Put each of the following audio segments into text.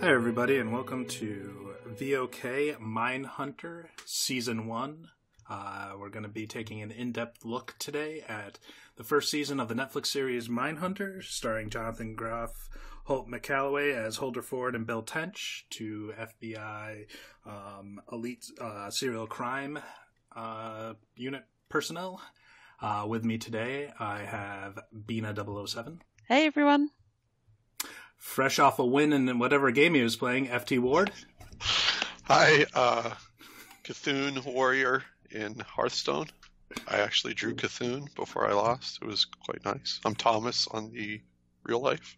Hi everybody and welcome to VOK Mindhunter Season One. We're going to be taking an in-depth look today at the first season of the Netflix series Mindhunter, starring Jonathan Groff, Holt McCalloway as Holder Ford and Bill Tench, two FBI elite serial crime unit personnel. With me today, I have Bina 007. Hey everyone. Fresh off a win in whatever game he was playing, FT Ward. Hi, Cthulhu Warrior in Hearthstone. I actually drew Cthulhu before I lost. It was quite nice. I'm Thomas on the real life.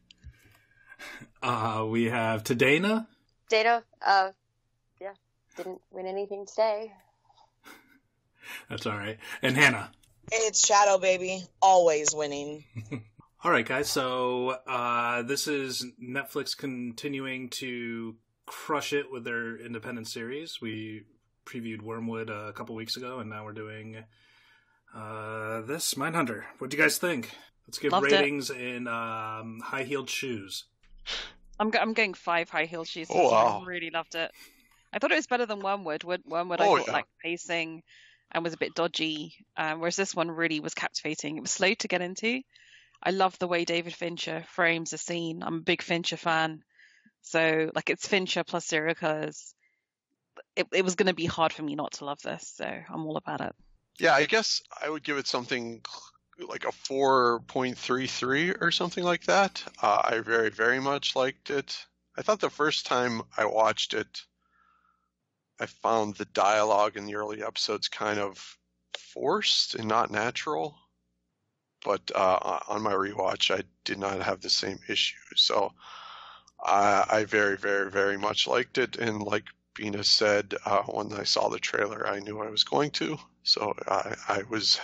We have Tadana. Data, didn't win anything today. That's all right. And Hannah. It's Shadow Baby, always winning. All right, guys. So this is Netflix continuing to crush it with their independent series. We previewed Wormwood a couple weeks ago, and now we're doing this Mindhunter. What do you guys think? Let's give ratings in high-heeled shoes. I'm getting 5 high-heeled shoes. Oh, wow. I really loved it. I thought it was better than Wormwood. Wormwood I thought like pacing and was a bit dodgy, whereas this one really was captivating. It was slow to get into. I love the way David Fincher frames a scene. I'm a big Fincher fan. So, like, it's Fincher plus serial killers. It was going to be hard for me not to love this, so I'm all about it. Yeah, I guess I would give it something like a 4.33 or something like that. I very, very much liked it. I thought the first time I watched it, I found the dialogue in the early episodes kind of forced and not natural. But on my rewatch, I did not have the same issue. So I very, very, very much liked it. And like Bina said, when I saw the trailer, I knew I was going to. So I was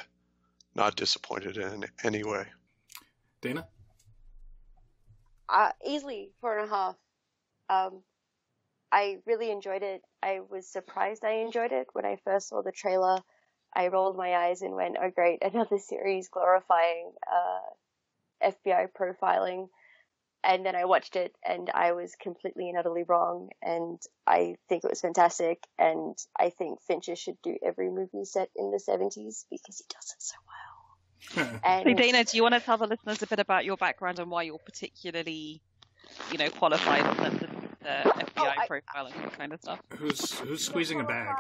not disappointed in any way. Dana? Easily 4.5. I really enjoyed it. I was surprised I enjoyed it when I first saw the trailer. I rolled my eyes and went, oh great, another series glorifying FBI profiling. And then I watched it and I was completely and utterly wrong. And I think it was fantastic. And I think Fincher should do every movie set in the 70s because he does it so well. And so Dana, do you want to tell the listeners a bit about your background and why you're particularly, qualified on the FBI profiling kind of stuff? Who's squeezing a bag?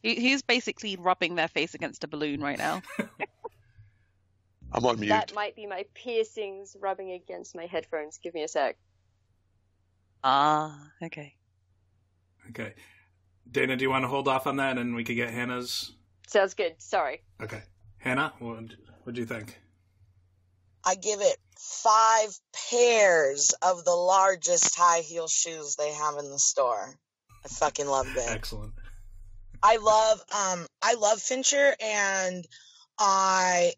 He's basically rubbing their face against a balloon right now. I'm on mute. That might be my piercings rubbing against my headphones. Give me a sec. Okay. Okay. Dana, do you want to hold off on that and we could get Hannah's? Sounds good. Sorry. Okay. Hannah, what do you think? I give it 5 pairs of the largest high heel shoes they have in the store. I fucking loved it. Excellent. I love Fincher, and I'm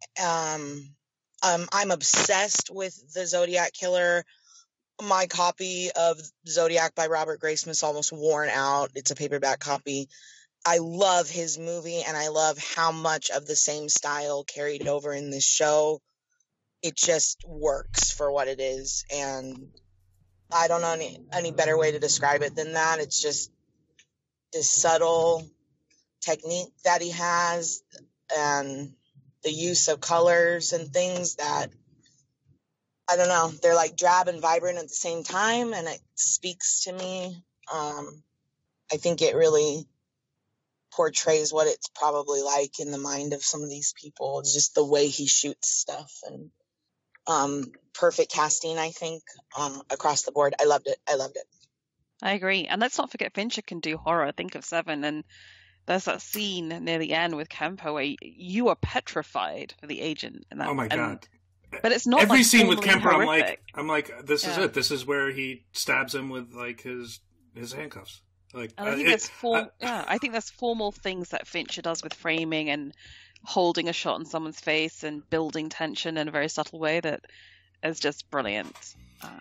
obsessed with the Zodiac Killer. My copy of Zodiac by Robert Graysmith is almost worn out. It's a paperback copy. I love his movie, and I love how much of the same style carried over in this show. It just works for what it is, and I don't know any better way to describe it than that. It's just this subtle technique that he has and the use of colors and things that, I don't know, they're like drab and vibrant at the same time, and it speaks to me. I think it really portrays what it's probably like in the mind of some of these people. It's just the way he shoots stuff, and perfect casting, I think, across the board. I loved it. I agree. And let's not forget Fincher can do horror. Think of Seven, and there's that scene near the end with Kemper where you are petrified for the agent. And that, oh my God. But it's not every like scene with Kemper. horrific. I'm like, this is it. This is where he stabs him with like his handcuffs. Like, and I think there's formal things that Fincher does with framing and holding a shot on someone's face and building tension in a very subtle way that is just brilliant.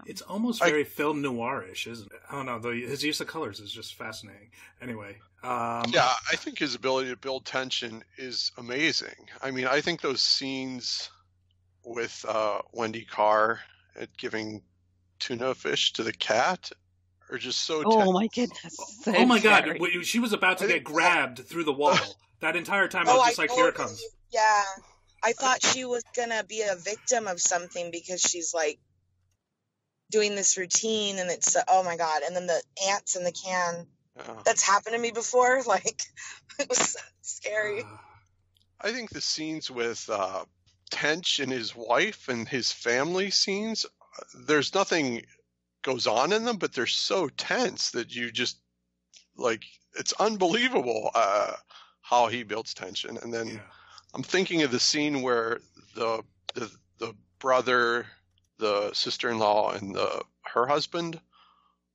It's almost very film noirish, isn't it? I don't know, though. His use of colors is just fascinating. Anyway. Yeah, I think his ability to build tension is amazing. I mean, I think those scenes with Wendy Carr giving tuna fish to the cat are just so Oh tense. my goodness. So oh my god, scary. she was about to get grabbed through the wall. That entire time I was just like, here it comes. Yeah. I thought she was going to be a victim of something because she's like doing this routine and it's, oh my god. And then the ants in the can. That's happened to me before. Like, it was so scary. I think the scenes with Tench and his wife and his family scenes, there's nothing goes on in them, but they're so tense that you just, like, it's unbelievable how he builds tension. And then I'm thinking of the scene where the brother, the sister-in-law, and her husband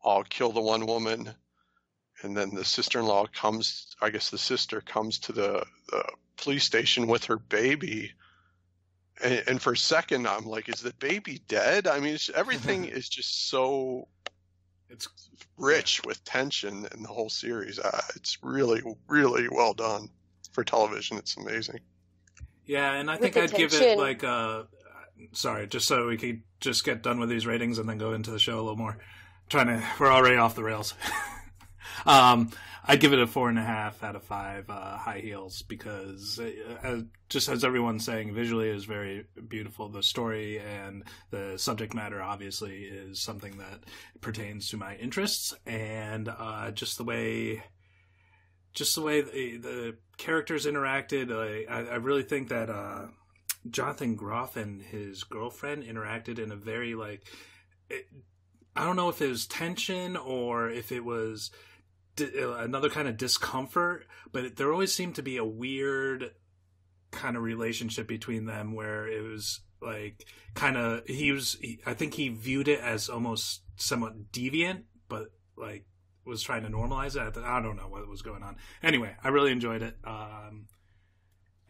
all kill the one woman, and then the sister-in-law comes, I guess the sister comes to the police station with her baby, and for a second I'm like, is the baby dead? I mean, everything is just so rich with tension in the whole series. It's really, really well done for television. It's amazing. Yeah, and I think I'd give it like sorry, just so we could just get done with these ratings and then go into the show a little more. We're already off the rails. I'd give it a 4.5 out of 5 high heels because, just as everyone's saying, visually is very beautiful. The story and the subject matter obviously is something that pertains to my interests, and just the way the characters interacted. I really think that Jonathan Groff and his girlfriend interacted in a very I don't know if it was tension or if it was another kind of discomfort, but there always seemed to be a weird kind of relationship between them where it was like kind of I think he viewed it as almost somewhat deviant, but like was trying to normalize it. I don't know what was going on. Anyway, I really enjoyed it.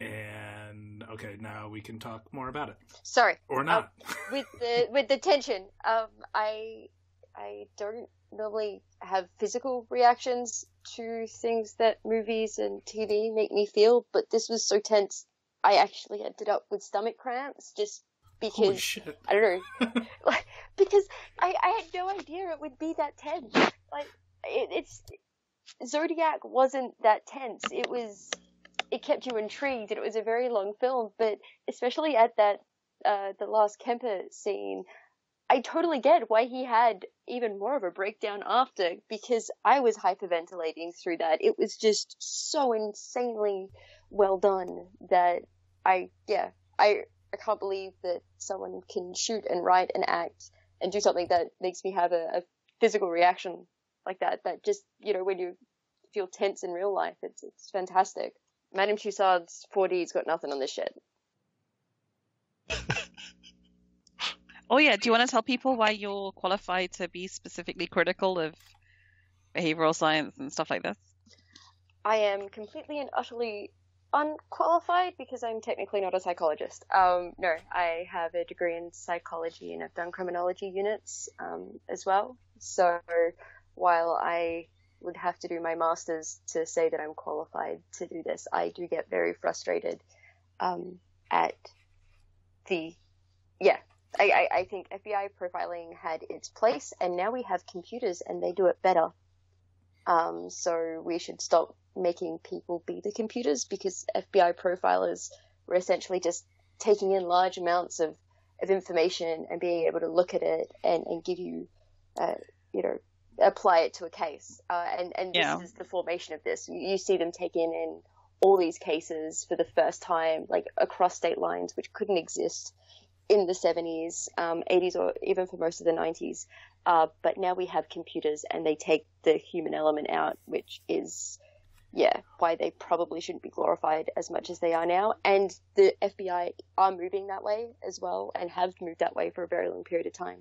And okay, now we can talk more about it. Sorry, or not. With the tension, I don't normally have physical reactions to things that movies and TV make me feel, but this was so tense I actually ended up with stomach cramps just because I don't know, because I had no idea it would be that tense. Like it's Zodiac wasn't that tense. It kept you intrigued, and it was a very long film. But especially at that the last Kemper scene, I totally get why he had even more of a breakdown after, because I was hyperventilating through that. It was just so insanely well done that I can't believe that someone can shoot and write and act and do something that makes me have a physical reaction like that. That just, when you feel tense in real life, it's fantastic. Madame Tussauds 4D's got nothing on this shit. Oh yeah, do you want to tell people why you're qualified to be specifically critical of behavioral science and stuff like this? I am completely and utterly unqualified because I'm technically not a psychologist. No, I have a degree in psychology and I've done criminology units as well. So while I would have to do my master's to say that I'm qualified to do this, I do get very frustrated at the... Yeah, I think FBI profiling had its place, and now we have computers and they do it better. So we should stop making people be the computers, because FBI profilers were essentially just taking in large amounts of information and being able to look at it and give you, apply it to a case. And this is the formation of this. You see them taking in all these cases for the first time, like across state lines, which couldn't exist in the 70s, 80s, or even for most of the 90s. But now we have computers and they take the human element out, which is, why they probably shouldn't be glorified as much as they are now. And the FBI are moving that way as well, and have moved that way for a very long period of time.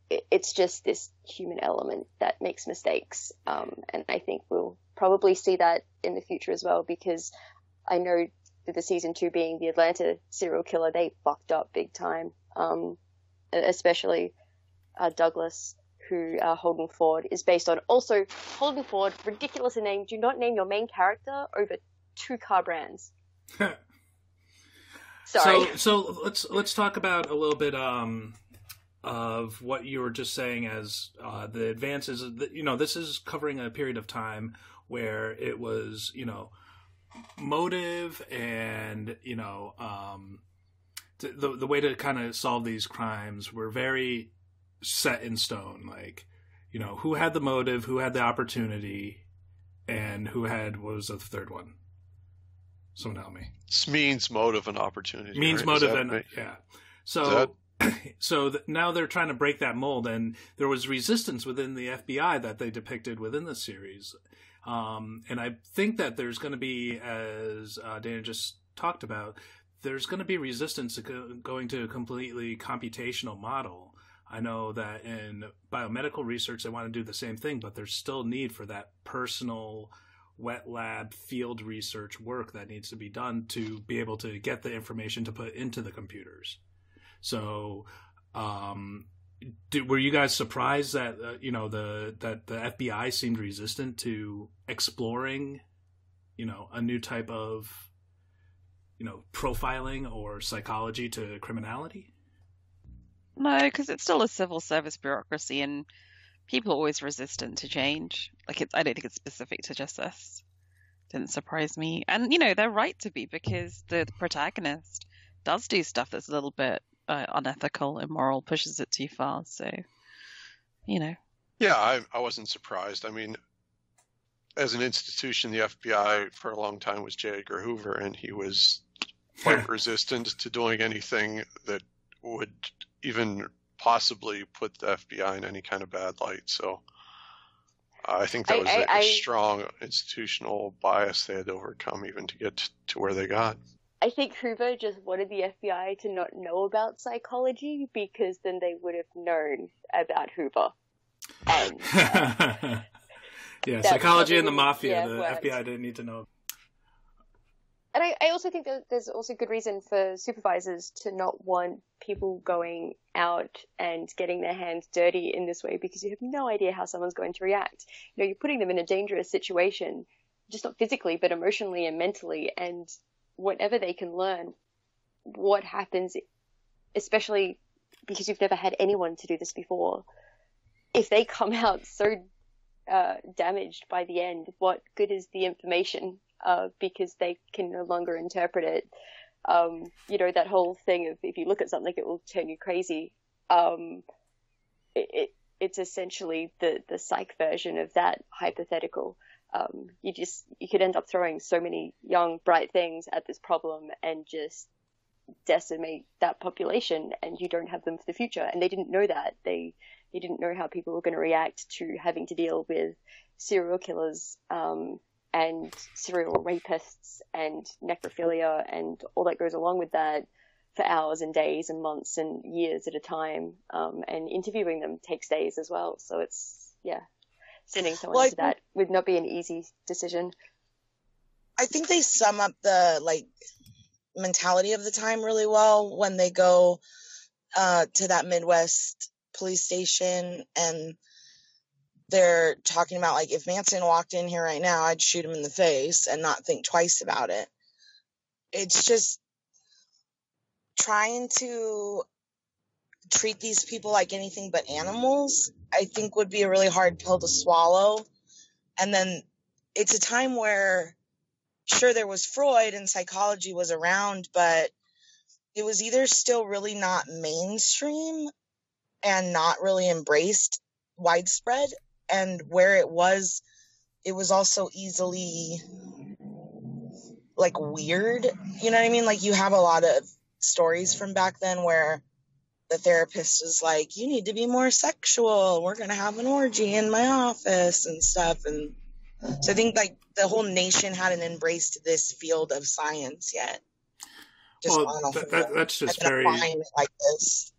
It's just this human element that makes mistakes. And I think we'll probably see that in the future as well, because I know with the season 2 being the Atlanta serial killer, they fucked up big time. Especially Douglas, who Holden Ford is based on. Also, Holden Ford, ridiculous a name. Do not name your main character over 2 car brands. Sorry. So let's talk about a little bit of what you were just saying as the advances, this is covering a period of time where it was, motive and, the way to kind of solve these crimes were very set in stone. Like, who had the motive, who had the opportunity, and what was the third one? Someone help me. Means, motive, and opportunity. Means, right? motive, and yeah. So, now they're trying to break that mold, and there was resistance within the FBI that they depicted within the series. And I think that there's going to be, as Dana just talked about, there's going to be resistance to going to a completely computational model. I know that in biomedical research, they want to do the same thing, but there's still need for that personal wet lab field research work that needs to be done to be able to get the information to put into the computers. So, were you guys surprised that that the FBI seemed resistant to exploring, a new type of, profiling or psychology to criminality? No, because it's still a civil service bureaucracy, and people are always resistant to change. Like, I don't think it's specific to just this. Didn't surprise me, and they're right to be, because the protagonist does do stuff that's a little bit unethical, immoral, pushes it too far. So, Yeah, I wasn't surprised. I mean, as an institution, the FBI for a long time was J. Edgar Hoover, and he was quite resistant to doing anything that would even possibly put the FBI in any kind of bad light. So I think that was a strong institutional bias they had to overcome even to get to where they got. I think Hoover just wanted the FBI to not know about psychology, because then they would have known about Hoover. And, yeah, psychology and the mafia, the FBI didn't need to know. And I also think that there's also good reason for supervisors to not want people going out and getting their hands dirty in this way, because you have no idea how someone's going to react. You're putting them in a dangerous situation, just not physically, but emotionally and mentally. And whatever they can learn, what happens, especially because you've never had anyone to do this before, if they come out so damaged by the end, what good is the information? Because they can no longer interpret it. That whole thing of, if you look at something, it will turn you crazy. It's essentially the psych version of that hypothetical. You could end up throwing so many young, bright things at this problem and just decimate that population, and you don't have them for the future. And they didn't know that. They didn't know how people were going to react to having to deal with serial killers, and serial rapists and necrophilia and all that goes along with that for hours and days and months and years at a time. And interviewing them takes days as well. So it's, sending someone to that would not be an easy decision. I think they sum up the mentality of the time really well when they go to that Midwest police station, and they're talking about, if Manson walked in here right now, I'd shoot him in the face and not think twice about it. It's just trying to treat these people like anything but animals, I think would be a really hard pill to swallow. And then it's a time where, sure, there was Freud and psychology was around, but it was either still really not mainstream and not really embraced widespread, and where it was also easily weird. You know what I mean? You have a lot of stories from back then where the therapist is like, you need to be more sexual. We're going to have an orgy in my office and stuff. And so I think the whole nation hadn't embraced this field of science yet. That's just very like this.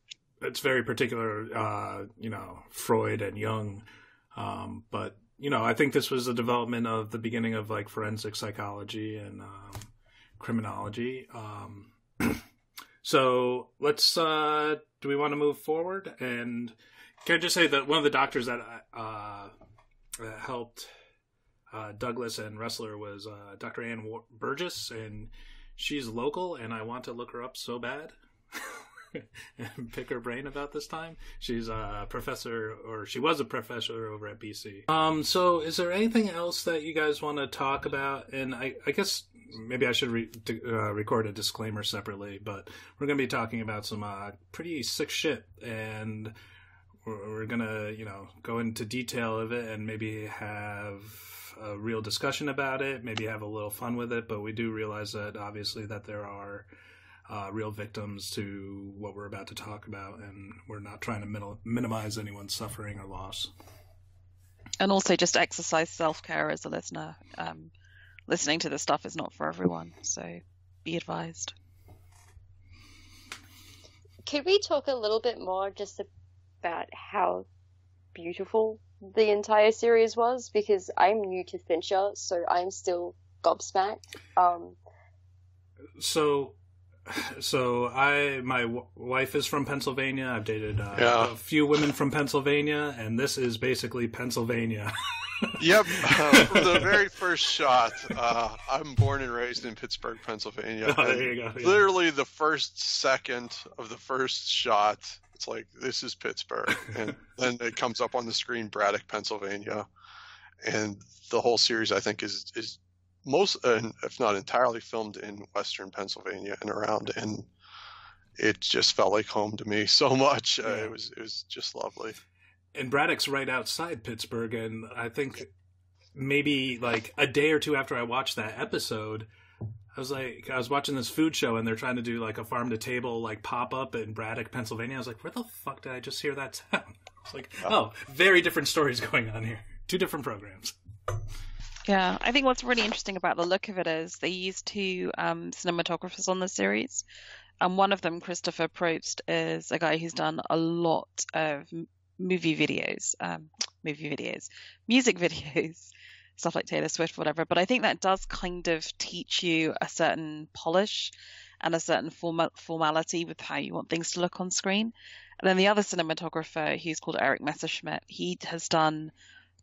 It's very particular, Freud and Jung. But, I think this was the development of the beginning of forensic psychology and criminology. So let's, do we want to move forward? And can I just say that one of the doctors that helped Douglas and Ressler was Dr. Ann Burgess, and she's local, and I want to look her up so bad. and pick her brain about this time. She's a professor, or she was a professor over at BC. So is there anything else that you guys want to talk about? And I guess maybe I should record a disclaimer separately, but we're going to be talking about some pretty sick shit, and we're going to, go into detail of it and maybe have a real discussion about it, maybe have a little fun with it, but we do realize that obviously that there are real victims to what we're about to talk about, and we're not trying to minimize anyone's suffering or loss. And also just exercise self-care as a listener. Listening to this stuff is not for everyone, so be advised. Could we talk a little bit more just about how beautiful the entire series was? Because I'm new to Fincher, so I'm still gobsmacked. My wife is from Pennsylvania. I've dated a few women from Pennsylvania, and this is basically Pennsylvania. Yep. From the very first shot, I'm born and raised in Pittsburgh, Pennsylvania. Oh, there you go. Yeah. Literally the first second of the first shot, it's like, this is Pittsburgh. And then it comes up on the screen, Braddock, Pennsylvania. And the whole series, I think, is most, if not entirely, filmed in Western Pennsylvania and around. And it just felt like home to me so much. Yeah. It was just lovely. And Braddock's right outside Pittsburgh, and I think maybe like a day or two after I watched that episode, I was watching this food show, and they're trying to do like a farm to table like pop up in Braddock, Pennsylvania. I was like, where the fuck did I just hear that sound? It's like, oh, very different stories going on here. Two different programs. Yeah, I think what's really interesting about the look of it is they used two cinematographers on the series. And one of them, Christopher Probst, is a guy who's done a lot of music videos, stuff like Taylor Swift, whatever. But I think that does kind of teach you a certain polish and a certain formality with how you want things to look on screen. And then the other cinematographer, who's called Eric Messerschmidt, he has done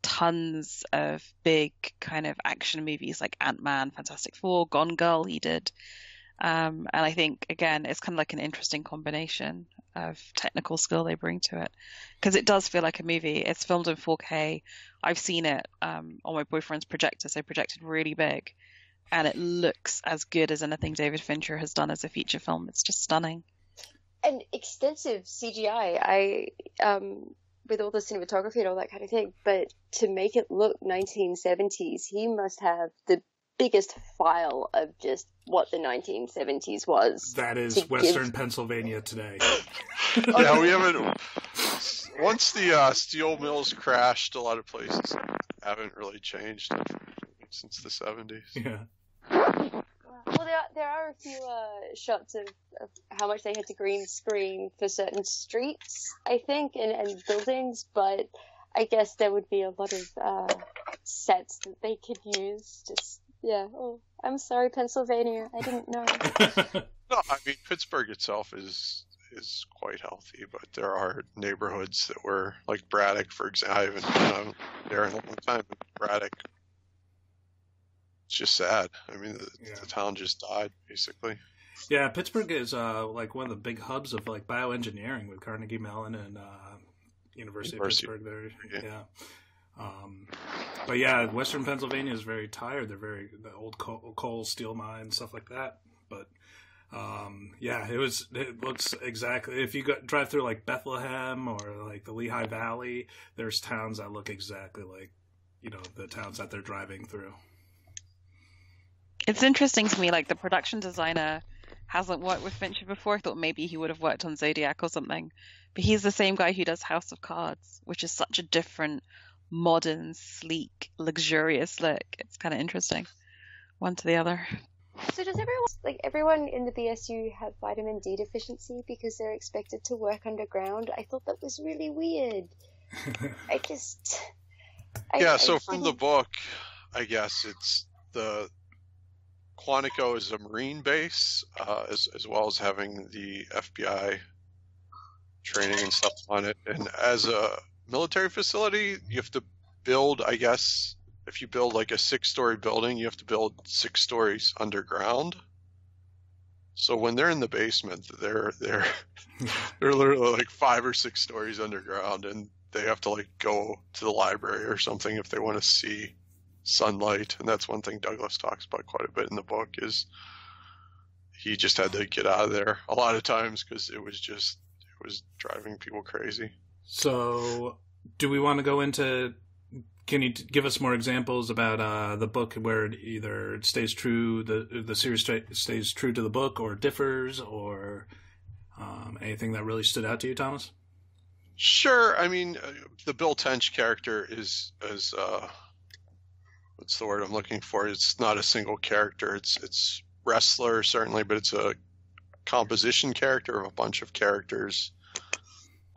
tons of big kind of action movies like Ant-Man, Fantastic Four, Gone Girl he did. And I think, again, it's kind of like an interesting combination of technical skill they bring to it, because it does feel like a movie. It's filmed in 4K. I've seen it on my boyfriend's projector, so projected really big, and it looks as good as anything David Fincher has done as a feature film. It's just stunning. And extensive CGI, with all the cinematography and all that kind of thing, but to make it look 1970s, he must have the biggest file of just what the 1970s was. That is Western Pennsylvania today. Yeah, we haven't. Once the steel mills crashed, a lot of places haven't really changed since the 70s. Yeah. Well, there are a few shots of how much they had to green screen for certain streets, I think, and buildings, but I guess there would be a lot of sets that they could use. Yeah. Oh, I'm sorry, Pennsylvania. I didn't know. No, I mean, Pittsburgh itself is quite healthy, but there are neighborhoods that were like Braddock, for example. I haven't been there in a long time. But Braddock, it's just sad. I mean, the town just died, basically. Yeah, Pittsburgh is like one of the big hubs of like bioengineering with Carnegie Mellon and University of Pittsburgh there. Yeah. But yeah, Western Pennsylvania is very tired. They're the old coal, steel mines, stuff like that. But yeah, it looks exactly, if you drive through like Bethlehem or like the Lehigh Valley, there's towns that look exactly like, the towns that they're driving through. It's interesting to me, like the production designer hasn't worked with Fincher before. I thought maybe he would have worked on Zodiac or something, but he's the same guy who does House of Cards, which is such a different, modern, sleek, luxurious look. It's kind of interesting, one to the other. So does everyone in the BSU have vitamin D deficiency because they're expected to work underground? I thought that was really weird. From the book, I guess it's the Quantico is a Marine base, as well as having the FBI training and stuff on it. And as a military facility, you have to build, I guess, if you build like a 6-story building, you have to build 6 stories underground. So when they're in the basement, they're literally like 5 or 6 stories underground, and they have to like go to the library or something if they want to see sunlight. And that's one thing Douglas talks about quite a bit in the book, is he just had to get out of there a lot of times because it was driving people crazy. So do we want to go into, can you give us more examples about the book where it either stays true, the series stays true to the book, or differs, or anything that really stood out to you, Thomas? Sure. I mean, the Bill Tench character is what's the word I'm looking for? It's not a single character. It's wrestler, certainly, but it's a composition character of a bunch of characters.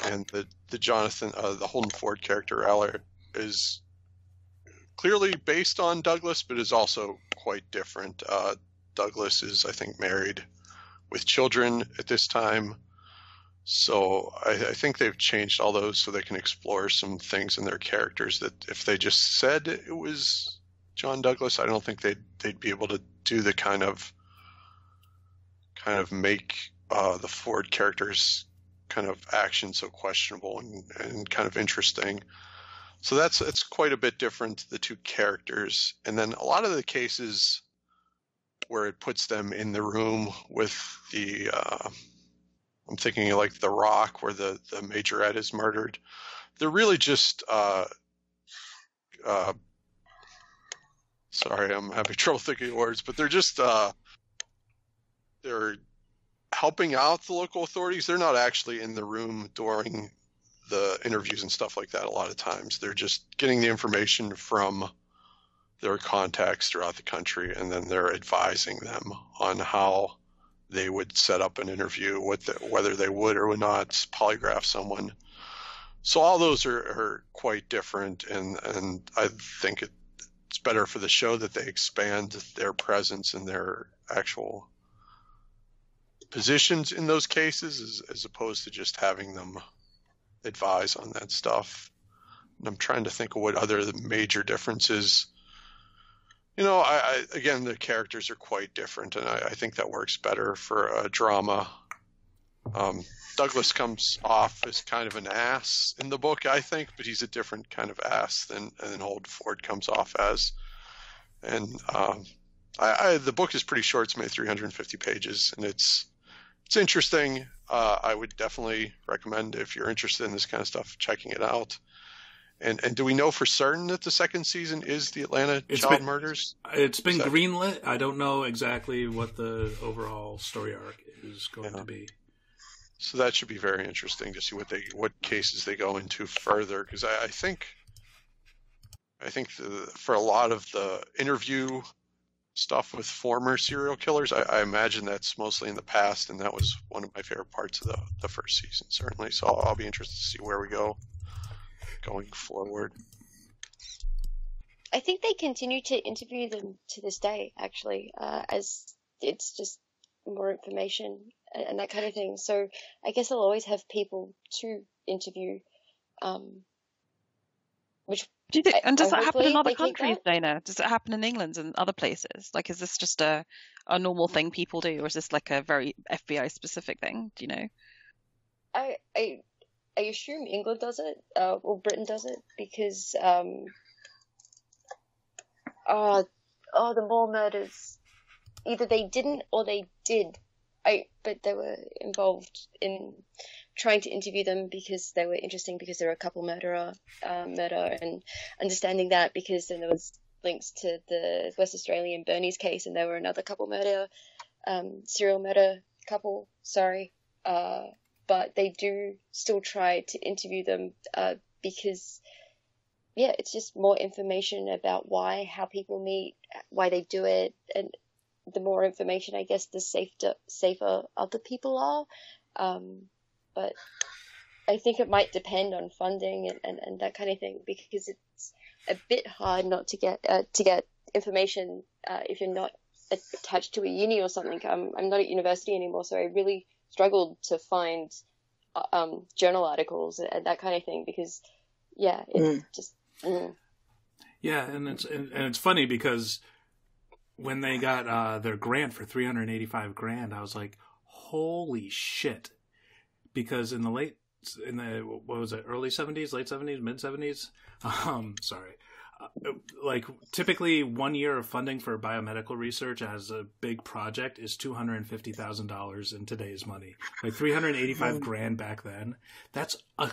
And the Jonathan, the Holden Ford character, Aller, is clearly based on Douglas, but is also quite different. Douglas is, I think, married with children at this time. So I think they've changed all those so they can explore some things in their characters that if they just said it was John Douglas, I don't think they'd be able to do the kind of make the Ford characters kind of action so questionable and kind of interesting. So it's quite a bit different, the two characters. And then a lot of the cases where it puts them in the room with the I'm thinking like The Rock, where the majorette is murdered. They're really just sorry, I'm having trouble thinking of words, but they're just they're helping out the local authorities. They're not actually in the room during the interviews and stuff like that a lot of times. They're just getting the information from their contacts throughout the country, and then they're advising them on how they would set up an interview, whether they would or would not polygraph someone. So all those are quite different, and I think it's better for the show that they expand their presence and their actual positions in those cases as opposed to just having them advise on that stuff. And I'm trying to think of what other major differences. Again, the characters are quite different, and I think that works better for a drama. Douglas comes off as kind of an ass in the book, I think, but he's a different kind of ass than Holden Ford comes off as. And the book is pretty short. It's made 350 pages, and it's interesting. I would definitely recommend, if you're interested in this kind of stuff, checking it out. And do we know for certain that the second season is the Atlanta child murders? It's been greenlit. I don't know exactly what the overall story arc is going to be. So that should be very interesting to see what cases they go into further, because I think for a lot of the interview stuff with former serial killers, I imagine that's mostly in the past, and that was one of my favorite parts of the first season, certainly. So I'll be interested to see where we go going forward. I think they continue to interview them to this day, actually, as it's just more information and that kind of thing. So I guess they'll always have people to interview, which. And does that happen in other countries, Dana? Does it happen in England and other places? Like, is this just a normal thing people do, or is this like a very FBI specific thing? Do you know? I assume England does it, or Britain does it, because the Moore murders, either they didn't or they did. But they were involved in trying to interview them because they were interesting, because they were a couple murder, and understanding that, because then there was links to the West Australian Bernie's case, and there were another couple murder, serial murder couple. But they do still try to interview them because, it's just more information about how people meet, why they do it, and the more information, I guess, the safer other people are. But I think it might depend on funding and that kind of thing, because it's a bit hard not to get information if you're not attached to a uni or something. I'm not at university anymore, so I really struggled to find journal articles and that kind of thing, because it's just. Yeah, and it's funny because when they got their grant for $385,000, I was like, holy shit. Because in the what was it, early 70s, late 70s, mid 70s? Sorry. Like, typically 1 year of funding for biomedical research as a big project is $250,000 in today's money. Like, $385,000 back then. That's a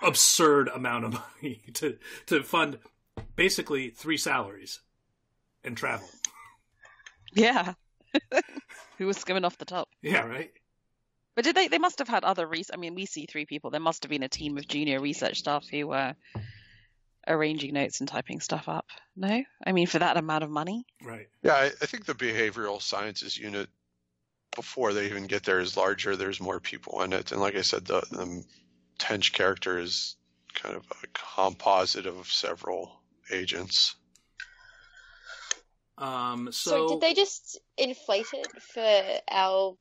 absurd amount of money to fund basically 3 salaries and travel. Yeah. Who was skimming off the top? Yeah, right. But did they must have had other I mean, we see 3 people. There must have been a team of junior research staff who were arranging notes and typing stuff up. No? I mean, for that amount of money? Right. Yeah, I think the behavioral sciences unit, before they even get there, is larger. There's more people in it. And like I said, the Tench character is kind of a composite of several agents. So did they just inflate it for our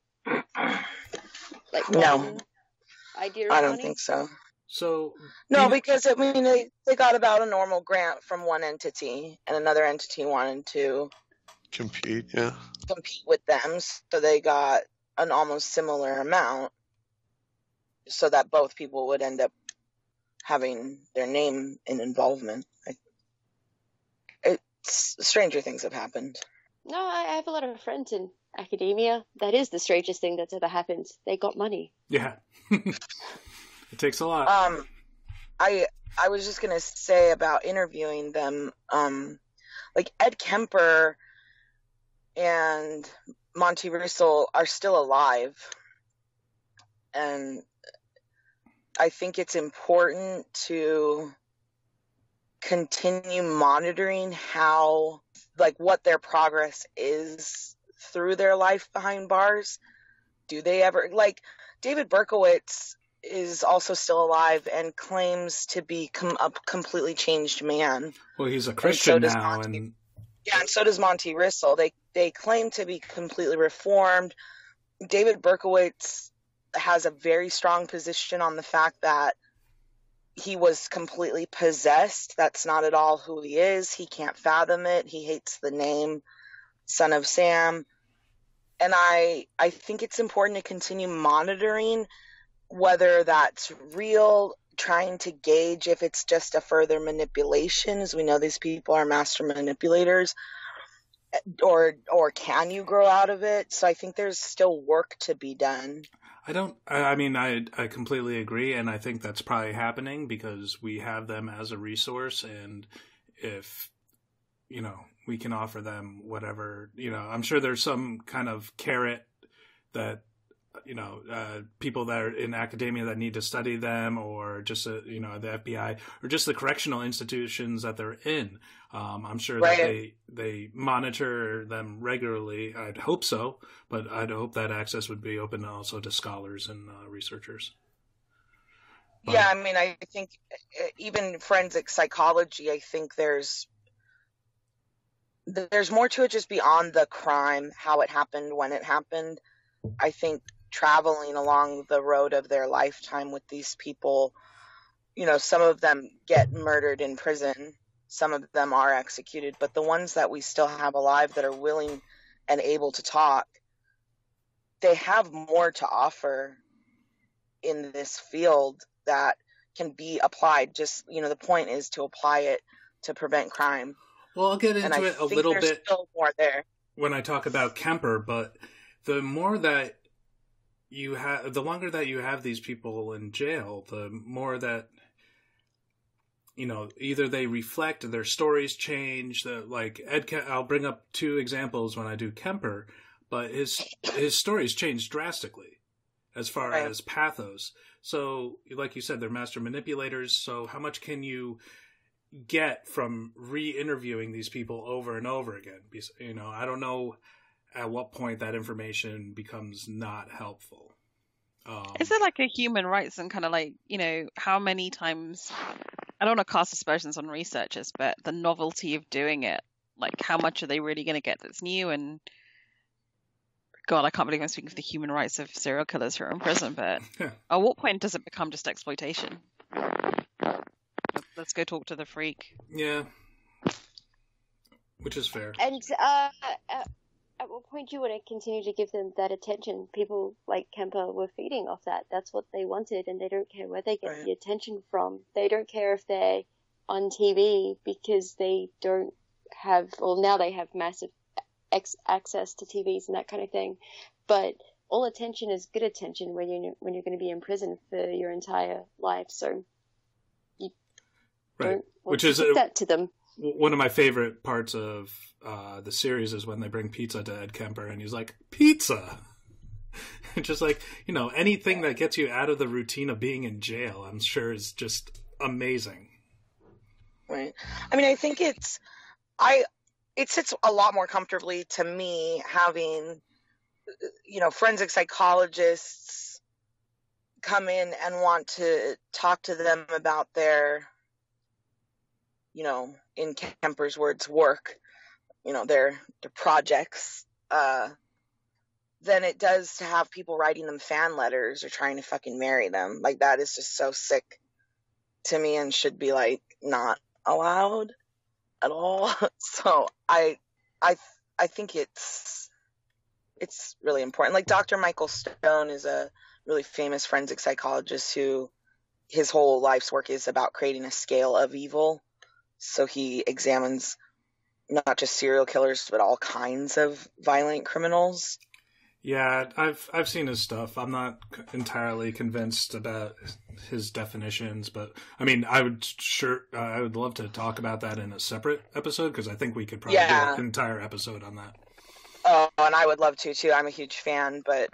no idea of I don't money? think so. So no, because I mean they got about a normal grant from one entity, and another entity wanted to compete with them, so they got an almost similar amount, so that both people would end up having their name in involvement. Stranger things have happened. No, I have a lot of friends in academia. That is the strangest thing that's ever happened. They got money. Yeah. It takes a lot. I was just gonna say about interviewing them, like Ed Kemper and Monty Russell are still alive, and I think it's important to continue monitoring how, like, what their progress is through their life behind bars. Do they ever, like, David Berkowitz is also still alive and claims to be a completely changed man. Well, he's a Christian now, and so does Monty Russell. They claim to be completely reformed. David Berkowitz has a very strong position on the fact that he was completely possessed. That's not at all who he is. He can't fathom it. He hates the name Son of Sam. And I think it's important to continue monitoring whether that's real, trying to gauge if it's just a further manipulation, as we know these people are master manipulators, or can you grow out of it? So I think there's still work to be done. I completely agree, and I think that's probably happening because we have them as a resource, and if, we can offer them whatever, I'm sure there's some kind of carrot that, people that are in academia that need to study them, or just, the FBI, or just the correctional institutions that they're in. I'm sure that they monitor them regularly. I'd hope so, but I'd hope that access would be open also to scholars and researchers. But, yeah, I mean, I think even forensic psychology, I think there's more to it just beyond the crime, how it happened, when it happened. I think traveling along the road of their lifetime with these people, some of them get murdered in prison. Some of them are executed, but the ones that we still have alive that are willing and able to talk, they have more to offer in this field that can be applied. Just, the point is to apply it to prevent crime. Well, I'll get into it a little bit still more there when I talk about Kemper, but the more that you have, the longer that you have these people in jail, the more that, either they reflect, their stories change. I'll bring up 2 examples when I do Kemper, but his stories change drastically as far as pathos. So, like you said, they're master manipulators. So how much can you get from re-interviewing these people over and over again? I don't know at what point that information becomes not helpful. Is it like a human rights and kind of like, how many times, I don't want to cast aspersions on researchers, but the novelty of doing it, like how much are they really going to get that's new? And God, I can't believe I'm speaking for the human rights of serial killers who are in prison, but at what point does it become just exploitation? Let's go talk to the freak. Yeah. Which is fair. And at what point do you want to continue to give them that attention? People like Kemper were feeding off that. That's what they wanted, and they don't care where they get the attention from. They don't care if they're on TV because they don't have, well, now they have massive access to TVs and that kind of thing. But all attention is good attention when you're going to be in prison for your entire life. So you don't want to give that to them. One of my favorite parts of the series is when they bring pizza to Ed Kemper, and he's like, "Pizza!" Just like, anything that gets you out of the routine of being in jail, I'm sure is just amazing. Right. I mean, I think it sits a lot more comfortably to me having, forensic psychologists come in and want to talk to them about their, in Kemper's words, work, their projects, than it does to have people writing them fan letters or trying to fucking marry them. Like, that is just so sick to me and should be, like, not allowed at all. So I think it's really important. Like, Dr. Michael Stone is a really famous forensic psychologist who his whole life's work is about creating a scale of evil. So he examines not just serial killers, but all kinds of violent criminals. Yeah, I've seen his stuff. I'm not entirely convinced about his definitions, but I mean, I would love to talk about that in a separate episode, because I think we could probably do an entire episode on that. Oh, and I would love to too. I'm a huge fan, but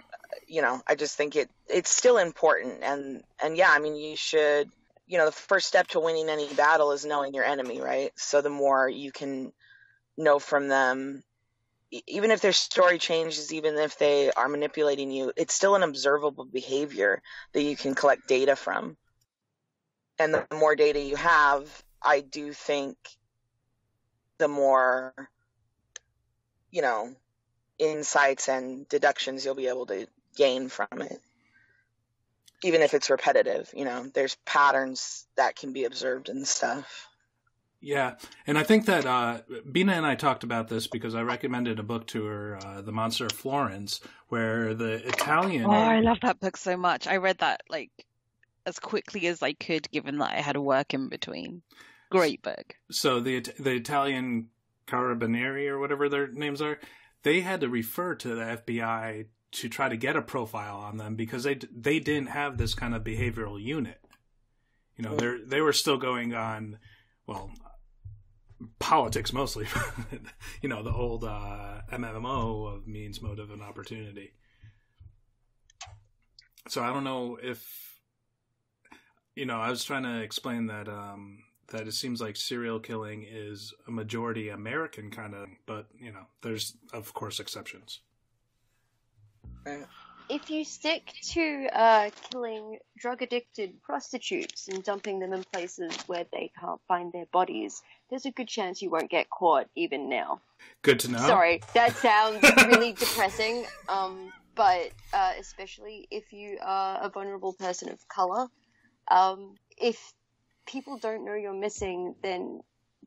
I just think it's still important, and yeah, I mean, you should. The first step to winning any battle is knowing your enemy, right? So the more you can know from them, even if their story changes, even if they are manipulating you, it's still an observable behavior that you can collect data from. And the more data you have, I do think the more, insights and deductions you'll be able to gain from it. Even if it's repetitive, there's patterns that can be observed and stuff. Yeah, and I think that Bina and I talked about this because I recommended a book to her, The Monster of Florence, where the Italian... Oh, I love that book so much. I read that, like, as quickly as I could, given that I had work in between. Great book. So the Italian Carabinieri, or whatever their names are, they had to refer to the FBI to try to get a profile on them because they didn't have this kind of behavioral unit. They were still going on, well, politics mostly, the old MMO of means, motive, and opportunity. So I don't know if, I was trying to explain that that it seems like serial killing is a majority American kind of, but, there's, of course, exceptions. If you stick to killing drug-addicted prostitutes and dumping them in places where they can't find their bodies, there's a good chance you won't get caught even now. Good to know. Sorry, that sounds really depressing, but especially if you are a vulnerable person of color. If people don't know you're missing, then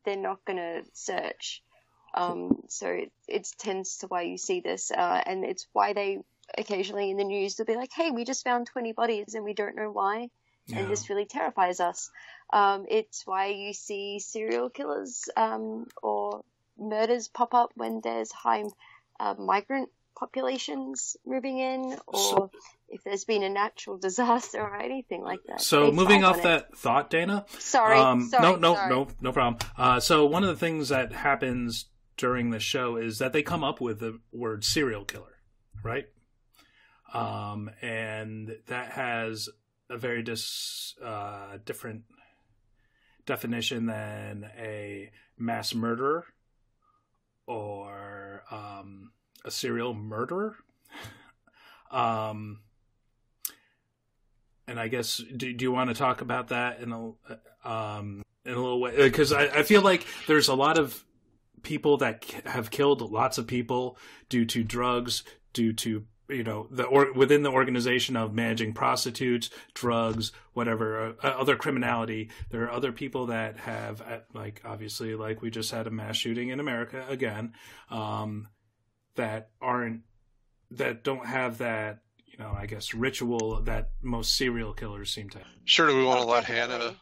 they're not going to search. So it tends to why you see this, and it's why they occasionally in the news they'll be like, hey, we just found 20 bodies and we don't know why. Yeah. And this really terrifies us. It's why you see serial killers or murders pop up when there's high migrant populations moving in, or if there's been a natural disaster or anything like that. So moving off that thought, Dana. Sorry. No problem. So one of the things that happens during the show is that they come up with the word serial killer, right? And that has a very different definition than a mass murderer or a serial murderer. And I guess, do you want to talk about that in a little way? Because I feel like there's a lot of people that have killed lots of people due to drugs, due to within the organization of managing prostitutes, drugs, whatever, other criminality, there are other people that have, obviously, like we just had a mass shooting in America again, that don't have that, I guess, ritual that most serial killers seem to have. Sure. Do we want to let Hannah?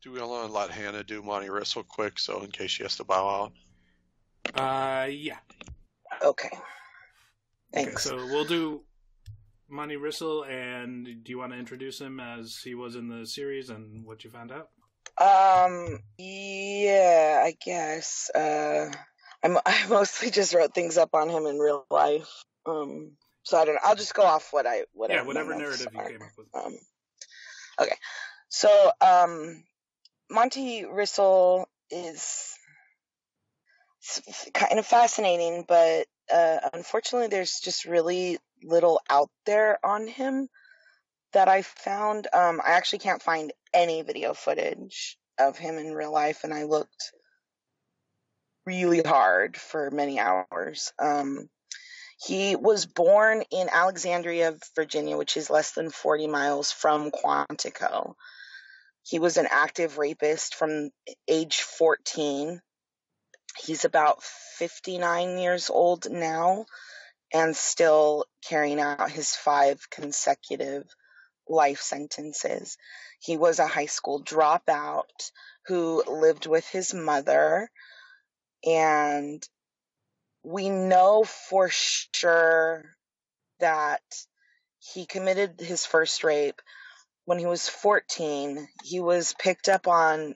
Do we want to let Hannah do Monty Rissel quick, so in case she has to bow out? Yeah. Okay. Thanks. Okay, so we'll do Monty Rissel, and do you want to introduce him as he was in the series and what you found out? Yeah, I guess. I mostly just wrote things up on him in real life. So I don't know. I'll just go off whatever narrative you came up with. Okay. So, Monty Rissel is kind of fascinating, but unfortunately there's just really little out there on him that I found. I actually can't find any video footage of him in real life, and I looked really hard for many hours. He was born in Alexandria, Virginia, which is less than 40 miles from Quantico. He was an active rapist from age 14. He's about 59 years old now and still carrying out his 5 consecutive life sentences. He was a high school dropout who lived with his mother, and we know for sure that he committed his first rape when he was 14. He was picked up on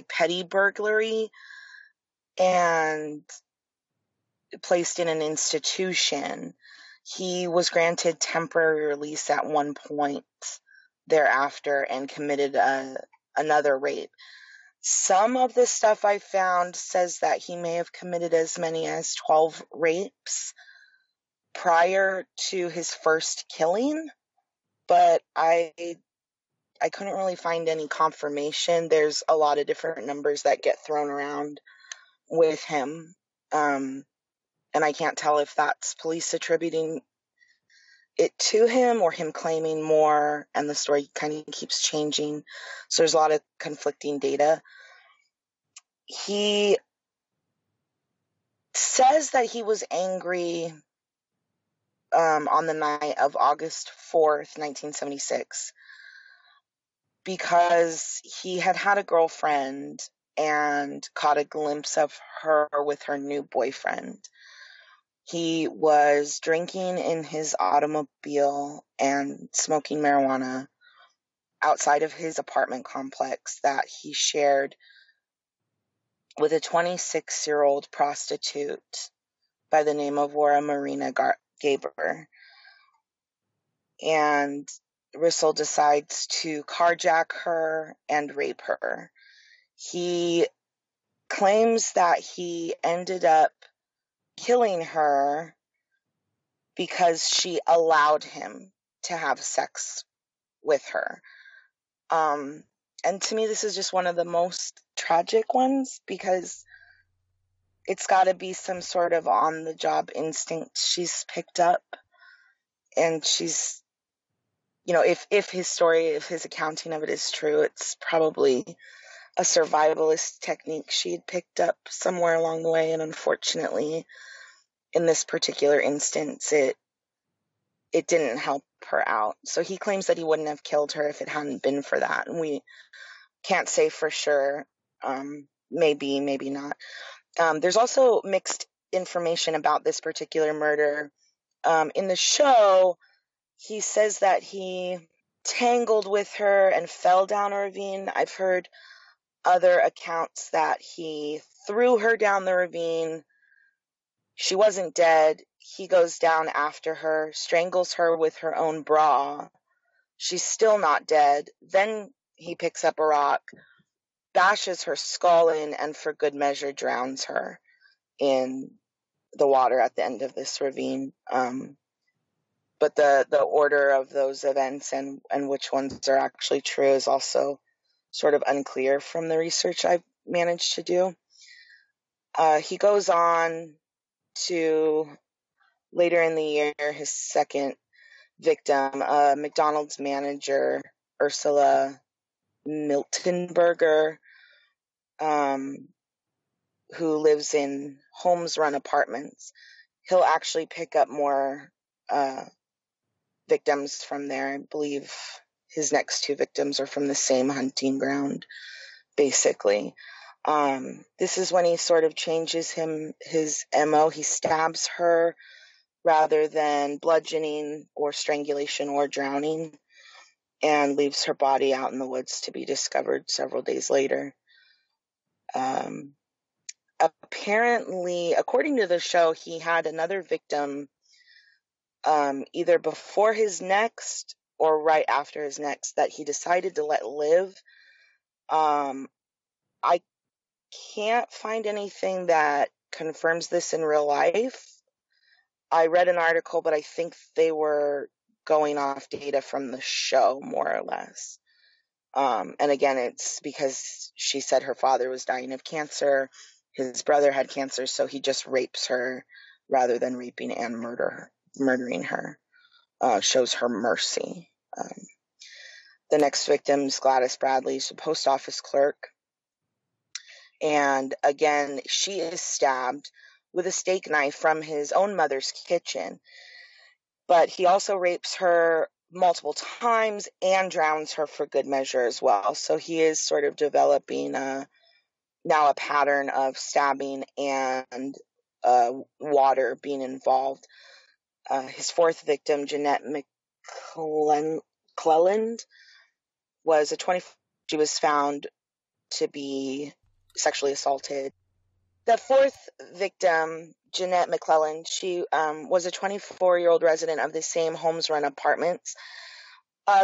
petty burglary and placed in an institution. He was granted temporary release at one point thereafter and committed another rape. Some of the stuff I found says that he may have committed as many as 12 rapes prior to his first killing, but I couldn't really find any confirmation. There's a lot of different numbers that get thrown around with him, and I can't tell if that's police attributing it to him or him claiming more, and the story kind of keeps changing. So there's a lot of conflicting data. He says that he was angry on the night of August 4th, 1976, because he had had a girlfriend and caught a glimpse of her with her new boyfriend. He was drinking in his automobile and smoking marijuana outside of his apartment complex that he shared with a 26-year-old prostitute by the name of Laura Marina Gaber. And Rissel decides to carjack her and rape her. He claims that he ended up killing her because she allowed him to have sex with her. And to me, this is just one of the most tragic ones, because it's got to be some sort of on-the-job instinct she's picked up. And she's, if his story, if his accounting of it is true, it's probably a survivalist technique she had picked up somewhere along the way. And unfortunately, in this particular instance, it didn't help her out. So he claims that he wouldn't have killed her if it hadn't been for that. And we can't say for sure. Maybe, maybe not. There's also mixed information about this particular murder. In the show, he says that he tangled with her and fell down a ravine. I've heard other accounts that he threw her down the ravine. She wasn't dead. He goes down after her, strangles her with her own bra. She's still not dead. Then he picks up a rock, bashes her skull in, and for good measure drowns her in the water at the end of this ravine. But the order of those events and which ones are actually true is also sort of unclear from the research I've managed to do. He goes on to Later in the year, his second victim, McDonald's manager, Ursula Miltenberger, who lives in Holmes Run Apartments. He'll actually pick up more victims from there. I believe his next two victims are from the same hunting ground, basically. This is when he sort of changes his MO. He stabs her rather than bludgeoning or strangulation or drowning, and leaves her body out in the woods to be discovered several days later. Apparently, according to the show, he had another victim either before his next or right after his next that he decided to let live. I can't find anything that confirms this in real life. I read an article, but I think they were going off data from the show, more or less. And again, it's because she said her father was dying of cancer, his brother had cancer, so he just rapes her rather than raping and murdering her. Shows her mercy. The next victim is Gladys Bradley. She's a post office clerk. And again, she is stabbed with a steak knife from his own mother's kitchen. But he also rapes her multiple times and drowns her for good measure as well. So he is sort of developing now a pattern of stabbing and water being involved. His fourth victim, Jeanette McClelland, was a 24. She was found to be sexually assaulted. The fourth victim, Jeanette McClelland, she was a 24-year-old resident of the same Holmes Run Apartments.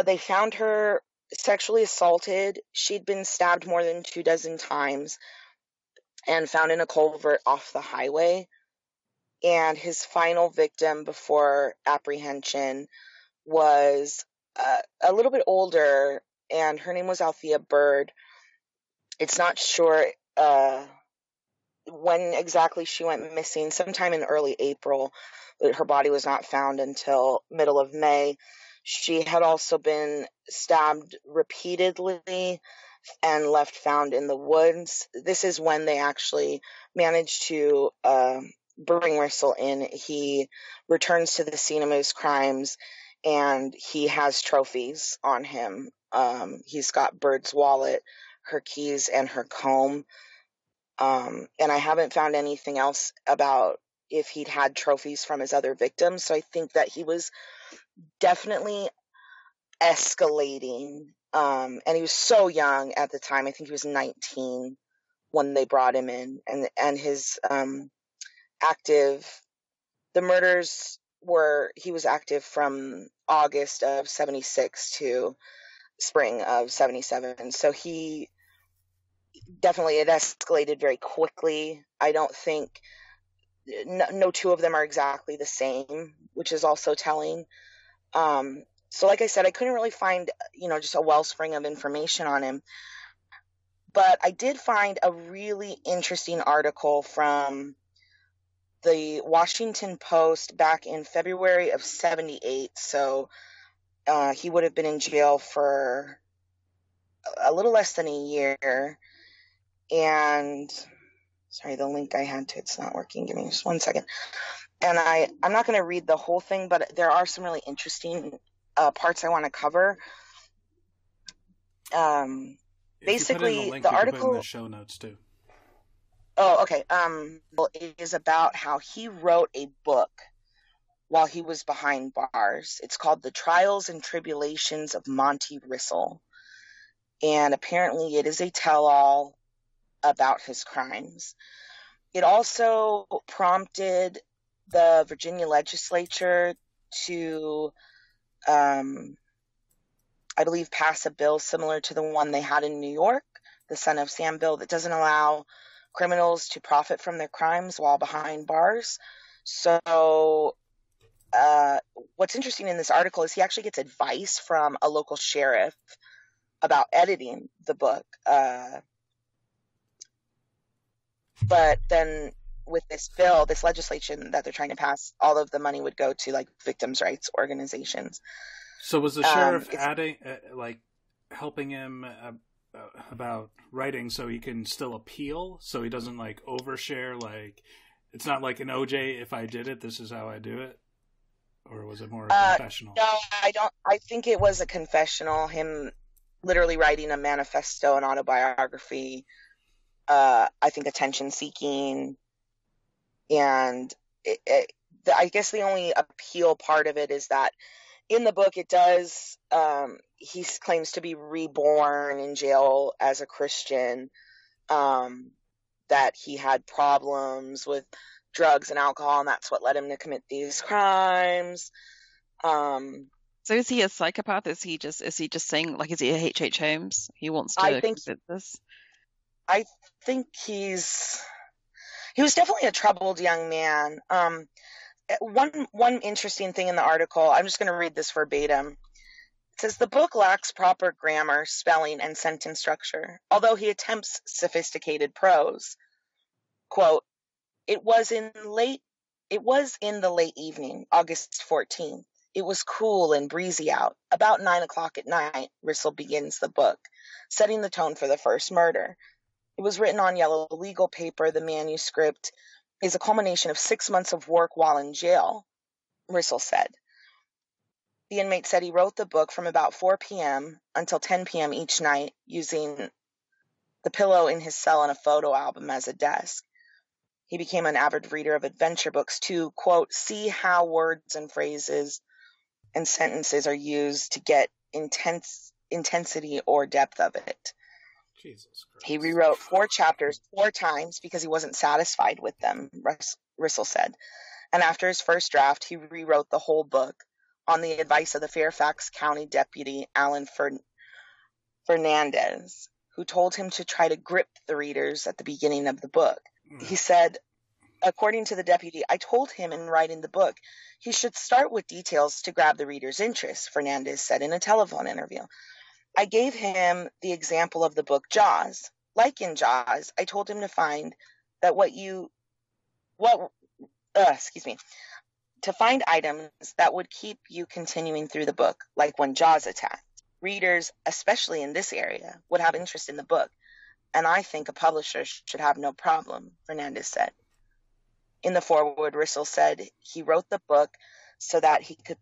They found her sexually assaulted. She'd been stabbed more than 24 times and found in a culvert off the highway. And his final victim before apprehension was a little bit older, and her name was Althea Bird. It's not sure when exactly she went missing, sometime in early April. Her body was not found until middle of May. She had also been stabbed repeatedly and left found in the woods. This is when they actually managed to bring Russell in. He returns to the scene of his crimes, and he has trophies on him. He's got Bird's wallet, her keys, and her comb. And I haven't found anything else about if he'd had trophies from his other victims. So I think that he was definitely escalating. And he was so young at the time. I think he was 19 when they brought him in. And his the murders he was active from August of 76 to spring of 77. So he definitely, it escalated very quickly. I don't think, no two of them are exactly the same, which is also telling. So like I said, I couldn't really find, just a wellspring of information on him. But I did find a really interesting article from the Washington Post back in February of 78. So he would have been in jail for a little less than a year. And sorry, the link I had to it's not working. Give me just 1 second. And I'm not going to read the whole thing, but there are some really interesting parts I want to cover. Basically, the article put in the show notes too. Oh, okay. It is about how he wrote a book while he was behind bars. It's called The Trials and Tribulations of Monty Rissell. And apparently it is a tell-all about his crimes. It also prompted the Virginia legislature to, I believe, pass a bill similar to the one they had in New York, the Son of Sam bill, that doesn't allow criminals to profit from their crimes while behind bars. So what's interesting in this article is he actually gets advice from a local sheriff about editing the book. But then with this bill, this legislation that they're trying to pass, all of the money would go to like victims' rights organizations. So was the sheriff adding, helping him about writing so he can still appeal, so he doesn't like overshare? Like, it's not like an OJ, if I did it, this is how I do it? Or was it more confessional? No, I don't. I think it was a confessional, him literally writing a manifesto, an autobiography, I think attention seeking. And I guess the only appeal part of it is that in the book it does, he claims to be reborn in jail as a Christian, that he had problems with drugs and alcohol, and that's what led him to commit these crimes. So is he a psychopath? Is he just saying, like, is he a H.H. Holmes? He wants to commit this? I think he was definitely a troubled young man. One interesting thing in the article, I'm just going to read this verbatim. It says, the book lacks proper grammar, spelling, and sentence structure, although he attempts sophisticated prose. Quote, It was in the late evening, August 14th. It was cool and breezy out. About 9 o'clock at night, Rissell begins the book, setting the tone for the first murder. It was written on yellow legal paper. The manuscript is a culmination of 6 months of work while in jail, Rissell said. The inmate said he wrote the book from about 4 p.m. until 10 p.m. each night, using the pillow in his cell and a photo album as a desk. He became an avid reader of adventure books to, quote, see how words and phrases and sentences are used to get intensity or depth of it. Jesus Christ. He rewrote 4 chapters 4 times because he wasn't satisfied with them, Rissell said. And after his first draft, he rewrote the whole book on the advice of the Fairfax County Deputy, Alan Fernandez, who told him to try to grip the readers at the beginning of the book. He said, according to the deputy, I told him in writing the book, he should start with details to grab the reader's interest, Fernandez said in a telephone interview. I gave him the example of the book Jaws. Like in Jaws, I told him to find that to find items that would keep you continuing through the book, like when Jaws attacked. Readers, especially in this area, would have interest in the book, and I think a publisher should have no problem, Fernandez said. In the foreword, Rissell said he wrote the book so that he could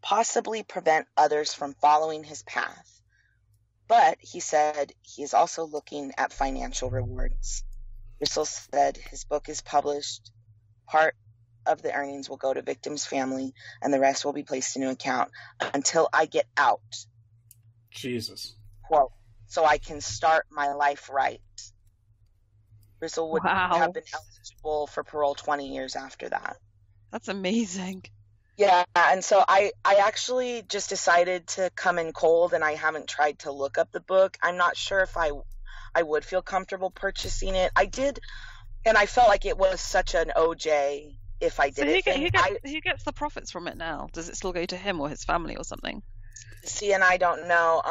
possibly prevent others from following his path. But, he said, he is also looking at financial rewards. Rissell said his book is published. Part of the earnings will go to victim's family, and the rest will be placed in an account until I get out. Jesus. Quote, so I can start my life right. Rissell would have been eligible for parole 20 years after that. That's amazing. Yeah, and so I actually just decided to come in cold, and I haven't tried to look up the book. I'm not sure if I would feel comfortable purchasing it. I did, and I felt like it was such an OJ if I did it. Who gets the profits from it now? Does it still go to him or his family or something? See, and I don't know.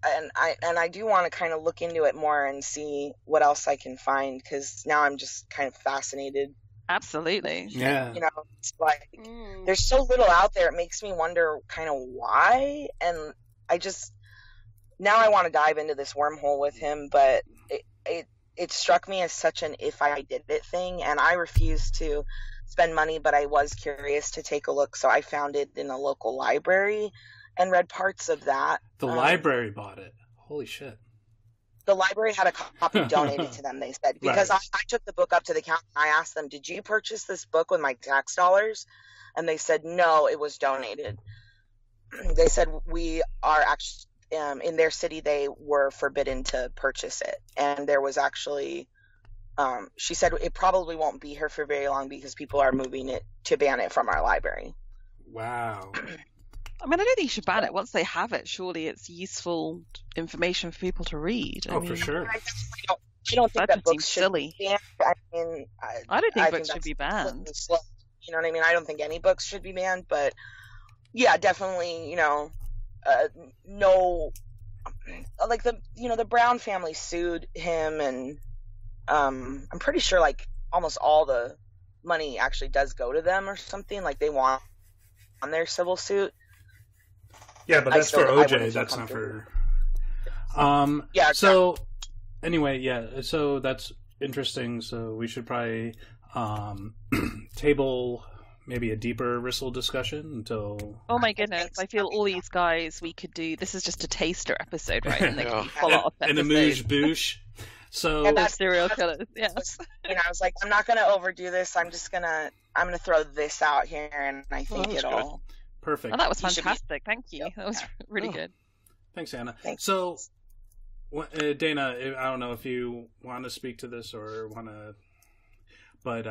And I do want to kind of look into it more and see what else I can find, because now I'm just kind of fascinated. Absolutely. Yeah. You know, it's like there's so little out there. It makes me wonder kind of why. And now I want to dive into this wormhole with him, but it struck me as such an if I did it thing, and I refused to spend money, but I was curious to take a look. So I found it in a local library and read parts of that. The library bought it. Holy shit. The library had a copy donated to them, they said. Because right. I took the book up to the counter and I asked them, did you purchase this book with my tax dollars? And they said, no, it was donated. They said we are actually, in their city, they were forbidden to purchase it. And there was actually, she said it probably won't be here for very long because people are moving it to ban it from our library. Wow. I mean, I don't think you should ban it. Once they have it, surely it's useful information for people to read. For sure. I don't think that books should silly. be banned. I mean, I don't think books should be banned. You know what I mean? I don't think any books should be banned, but yeah, definitely, no, like the Brown family sued him, and I'm pretty sure like almost all the money actually does go to them or something. Like they want on their civil suit. Yeah, but that's for OJ. That's not for. Yeah. Exactly. So anyway, yeah. So that's interesting. So we should probably table maybe a deeper Rissel discussion until. Oh my goodness! I feel all these guys we could do. This is just a taster episode, right? And there could be follow-up episodes. And a moosh boosh. So yeah, that's serial killers. Yes. You know, I was like, I'm not going to overdo this. I'm going to throw this out here, and I think it'll. Perfect. Oh, that was fantastic. Thank you. That was really good. Thanks, Anna. Thanks. So, Dana, I don't know if you want to speak to this or want to, but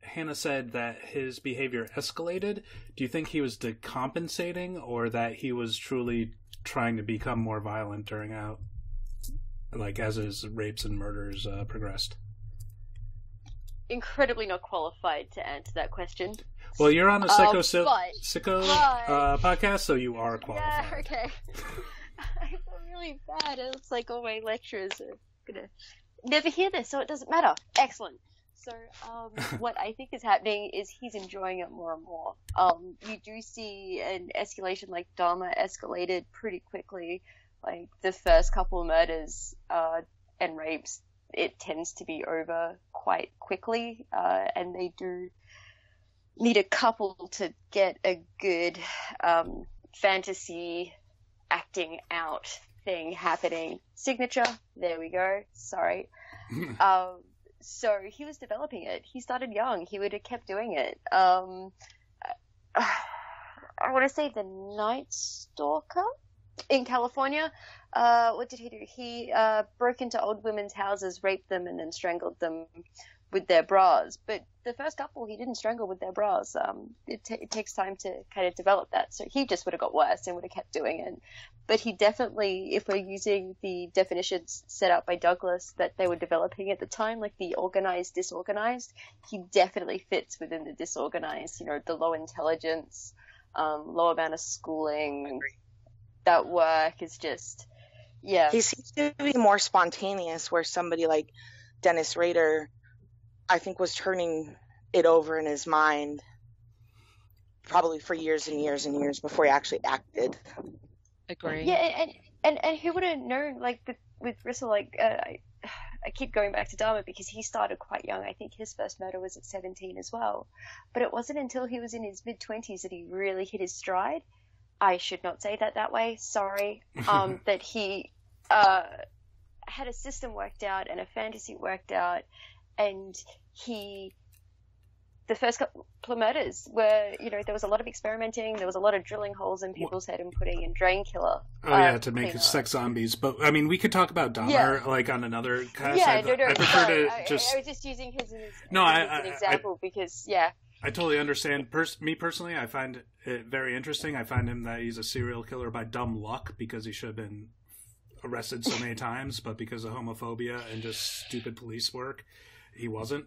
Hannah said that his behavior escalated. Do you think he was decompensating, or that he was truly trying to become more violent during as his rapes and murders progressed? Incredibly not qualified to answer that question. Well, you're on a sicko podcast, so you are qualified. Yeah, okay. I feel really bad. It's like all my lecturers are gonna never hear this, so it doesn't matter. Excellent. So, what I think is happening is he's enjoying it more and more. You do see an escalation, like Dharma escalated pretty quickly. Like the first couple of murders and rapes, it tends to be over quite quickly, and they do need a couple to get a good fantasy acting out thing happening. Signature, there we go. Sorry. So he was developing it. He started young. He would have kept doing it. I want to say the Night Stalker in California. What did he do? He broke into old women's houses, raped them, and then strangled them with their bras. But the first couple, he didn't strangle with their bras. It takes time to kind of develop that. So he just would have got worse and would have kept doing it. But he definitely, if we're using the definitions set out by Douglas that they were developing at the time, like the organized, disorganized, he definitely fits within the disorganized, the low intelligence, low amount of schooling. That work is just, yeah. He seems to be more spontaneous, where somebody like Dennis Rader, I think, was turning it over in his mind probably for years and years and years before he actually acted. Agree. Yeah, and who would have known, like, with Rissel, like, I keep going back to Dharma because he started quite young. I think his first murder was at 17 as well. But it wasn't until he was in his mid-20s that he really hit his stride. I should not say that way, sorry, that he had a system worked out and a fantasy worked out, and the first couple of murders were, there was a lot of experimenting, there was a lot of drilling holes in people's head and putting in drain killer. Oh yeah, to make sex zombies. But, I mean, we could talk about Dahmer, on another cast. Yeah, I prefer to just... I was just using his as an example because, yeah. I totally understand. Me personally, I find it very interesting. I find him that he's a serial killer by dumb luck because he should have been arrested so many times, but because of homophobia and just stupid police work, he wasn't.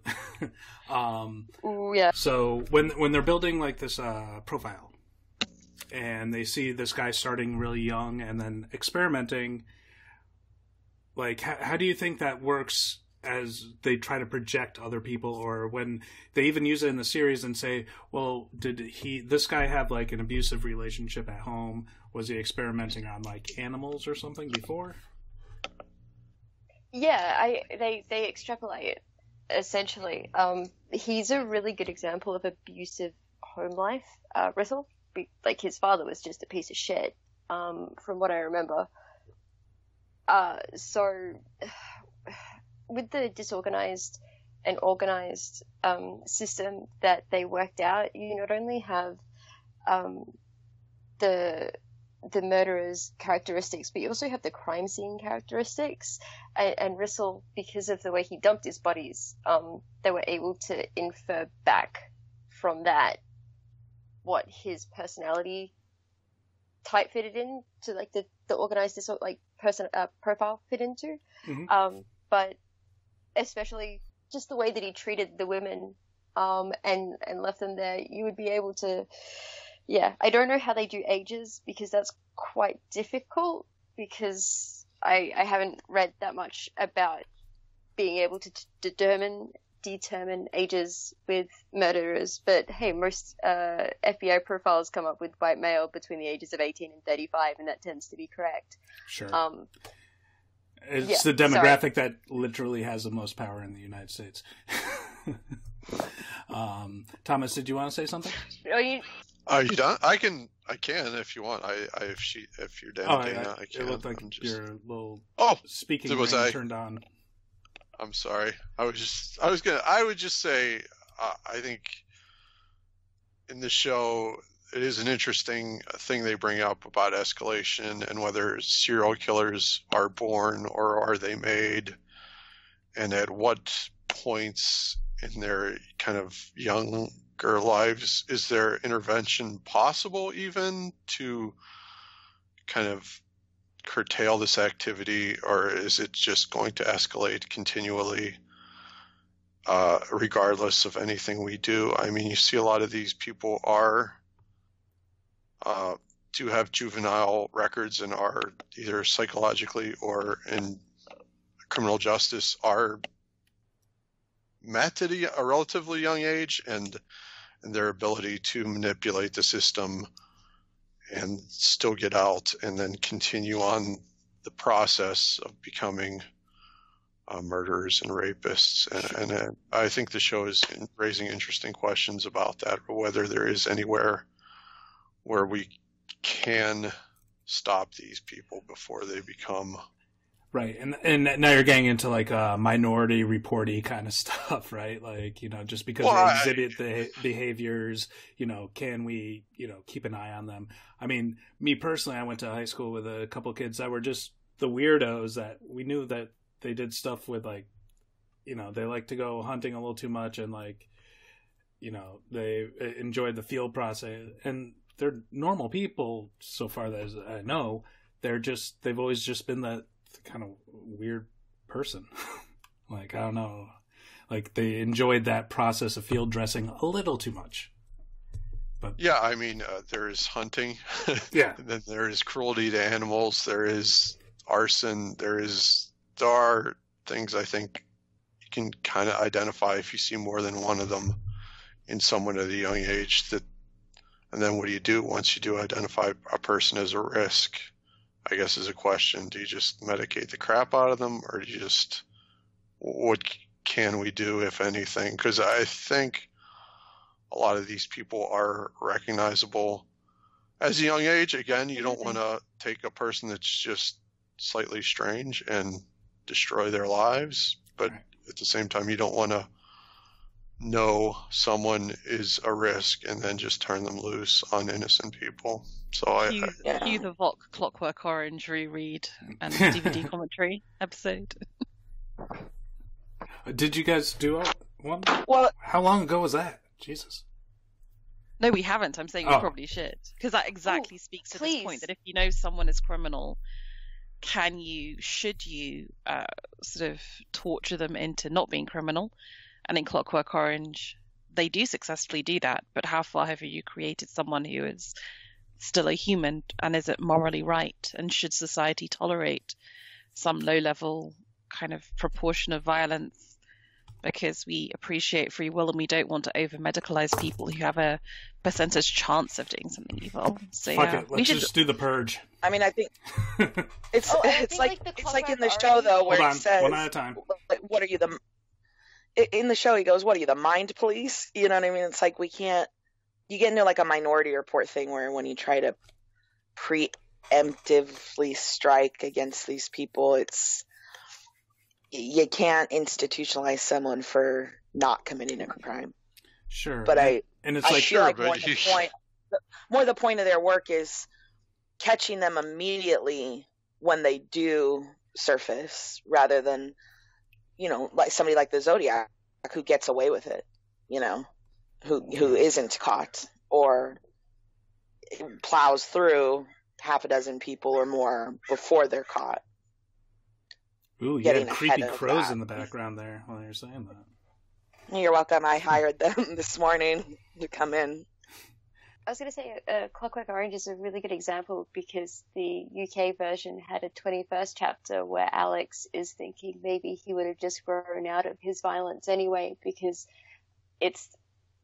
Yeah. So when they're building like this profile, and they see this guy starting really young and then experimenting, like how do you think that works? As they try to project other people, or when they even use it in the series and say, well, did this guy have like an abusive relationship at home? Was he experimenting on like animals or something before? Yeah, they extrapolate essentially. He's a really good example of abusive home life. Rissel, like his father was just a piece of shit, from what I remember. So with the disorganized and organized system that they worked out, you not only have the murderer's characteristics, but you also have the crime scene characteristics. And Rissel, because of the way he dumped his bodies, they were able to infer back from that what his personality type fitted in to, like the organized profile fit into. Mm-hmm. But especially just the way that he treated the women, and left them there, you would be able to, yeah. I don't know how they do ages because that's quite difficult because I haven't read that much about being able to determine ages with murderers, but hey, most FBI profiles come up with white male between the ages of 18 and 35, and that tends to be correct. Sure. It's the demographic that literally has the most power in the United States. Thomas, did you want to say something? Are you done? I can if you want. If you're down, Dana, I can. It looked like your little speaking ring turned on. I'm sorry. I would just say, I think in the show, it is an interesting thing they bring up about escalation and whether serial killers are born or are they made, and at what points in their kind of younger lives is there intervention possible even to kind of curtail this activity, or is it just going to escalate continually regardless of anything we do? I mean, you see a lot of these people do have juvenile records and are either psychologically or in criminal justice are met at a relatively young age, and their ability to manipulate the system and still get out and then continue on the process of becoming murderers and rapists. And I think the show is raising interesting questions about that, or whether there is anywhere where we can stop these people before they become... Right, and now you're getting into like minority reporty kind of stuff, right? Like, just because they exhibit the behaviors, can we, keep an eye on them? I mean, me personally, I went to high school with a couple kids that were just the weirdos that we knew that they did stuff with, like, they like to go hunting a little too much, and like, they enjoyed the field process, and they're normal people so far as I know. They've always just been that kind of weird person. Like, I don't know, like they enjoyed that process of field dressing a little too much. But yeah, I mean, there is hunting. Yeah. And then there is cruelty to animals. There is arson. There are things I think you can kind of identify if you see more than one of them in someone at a young age. And then what do you do once you do identify a person as a risk? I guess is a question. Do you just medicate the crap out of them, or do you just, what can we do, if anything? Because I think a lot of these people are recognizable as a young age. Again, you don't want to take a person that's just slightly strange and destroy their lives, but at the same time, you don't want to know someone is a risk and then just turn them loose on innocent people. So cue the Clockwork Orange reread and DVD commentary episode. Did you guys do one? Well, how long ago was that? Jesus. No, we haven't. I'm saying we probably should, because that exactly speaks to this point, that if you know someone is criminal, should you sort of torture them into not being criminal? And in Clockwork Orange, they do successfully do that. But how far have you created someone who is still a human, and is it morally right? And should society tolerate some low-level kind of proportion of violence because we appreciate free will and we don't want to over-medicalize people who have a percentage chance of doing something evil? So Fuck it. Let's just do the purge. I mean, I think it's like in the show though, where it says, one at a time. What are you in the show, he goes, what are you, the mind police? You know what I mean? It's like you get into like a Minority Report thing where when you try to preemptively strike against these people, you can't institutionalize someone for not committing a crime. Sure. But I feel like more the point of their work is catching them immediately when they do surface, rather than, like somebody like the Zodiac who gets away with it, who isn't caught or plows through half a dozen people or more before they're caught. Ooh, you had creepy crows in the background there while you're saying that. You're welcome. I hired them this morning to come in. I was going to say Clockwork Orange is a really good example because the UK version had a 21st chapter where Alex is thinking maybe he would have just grown out of his violence anyway because it's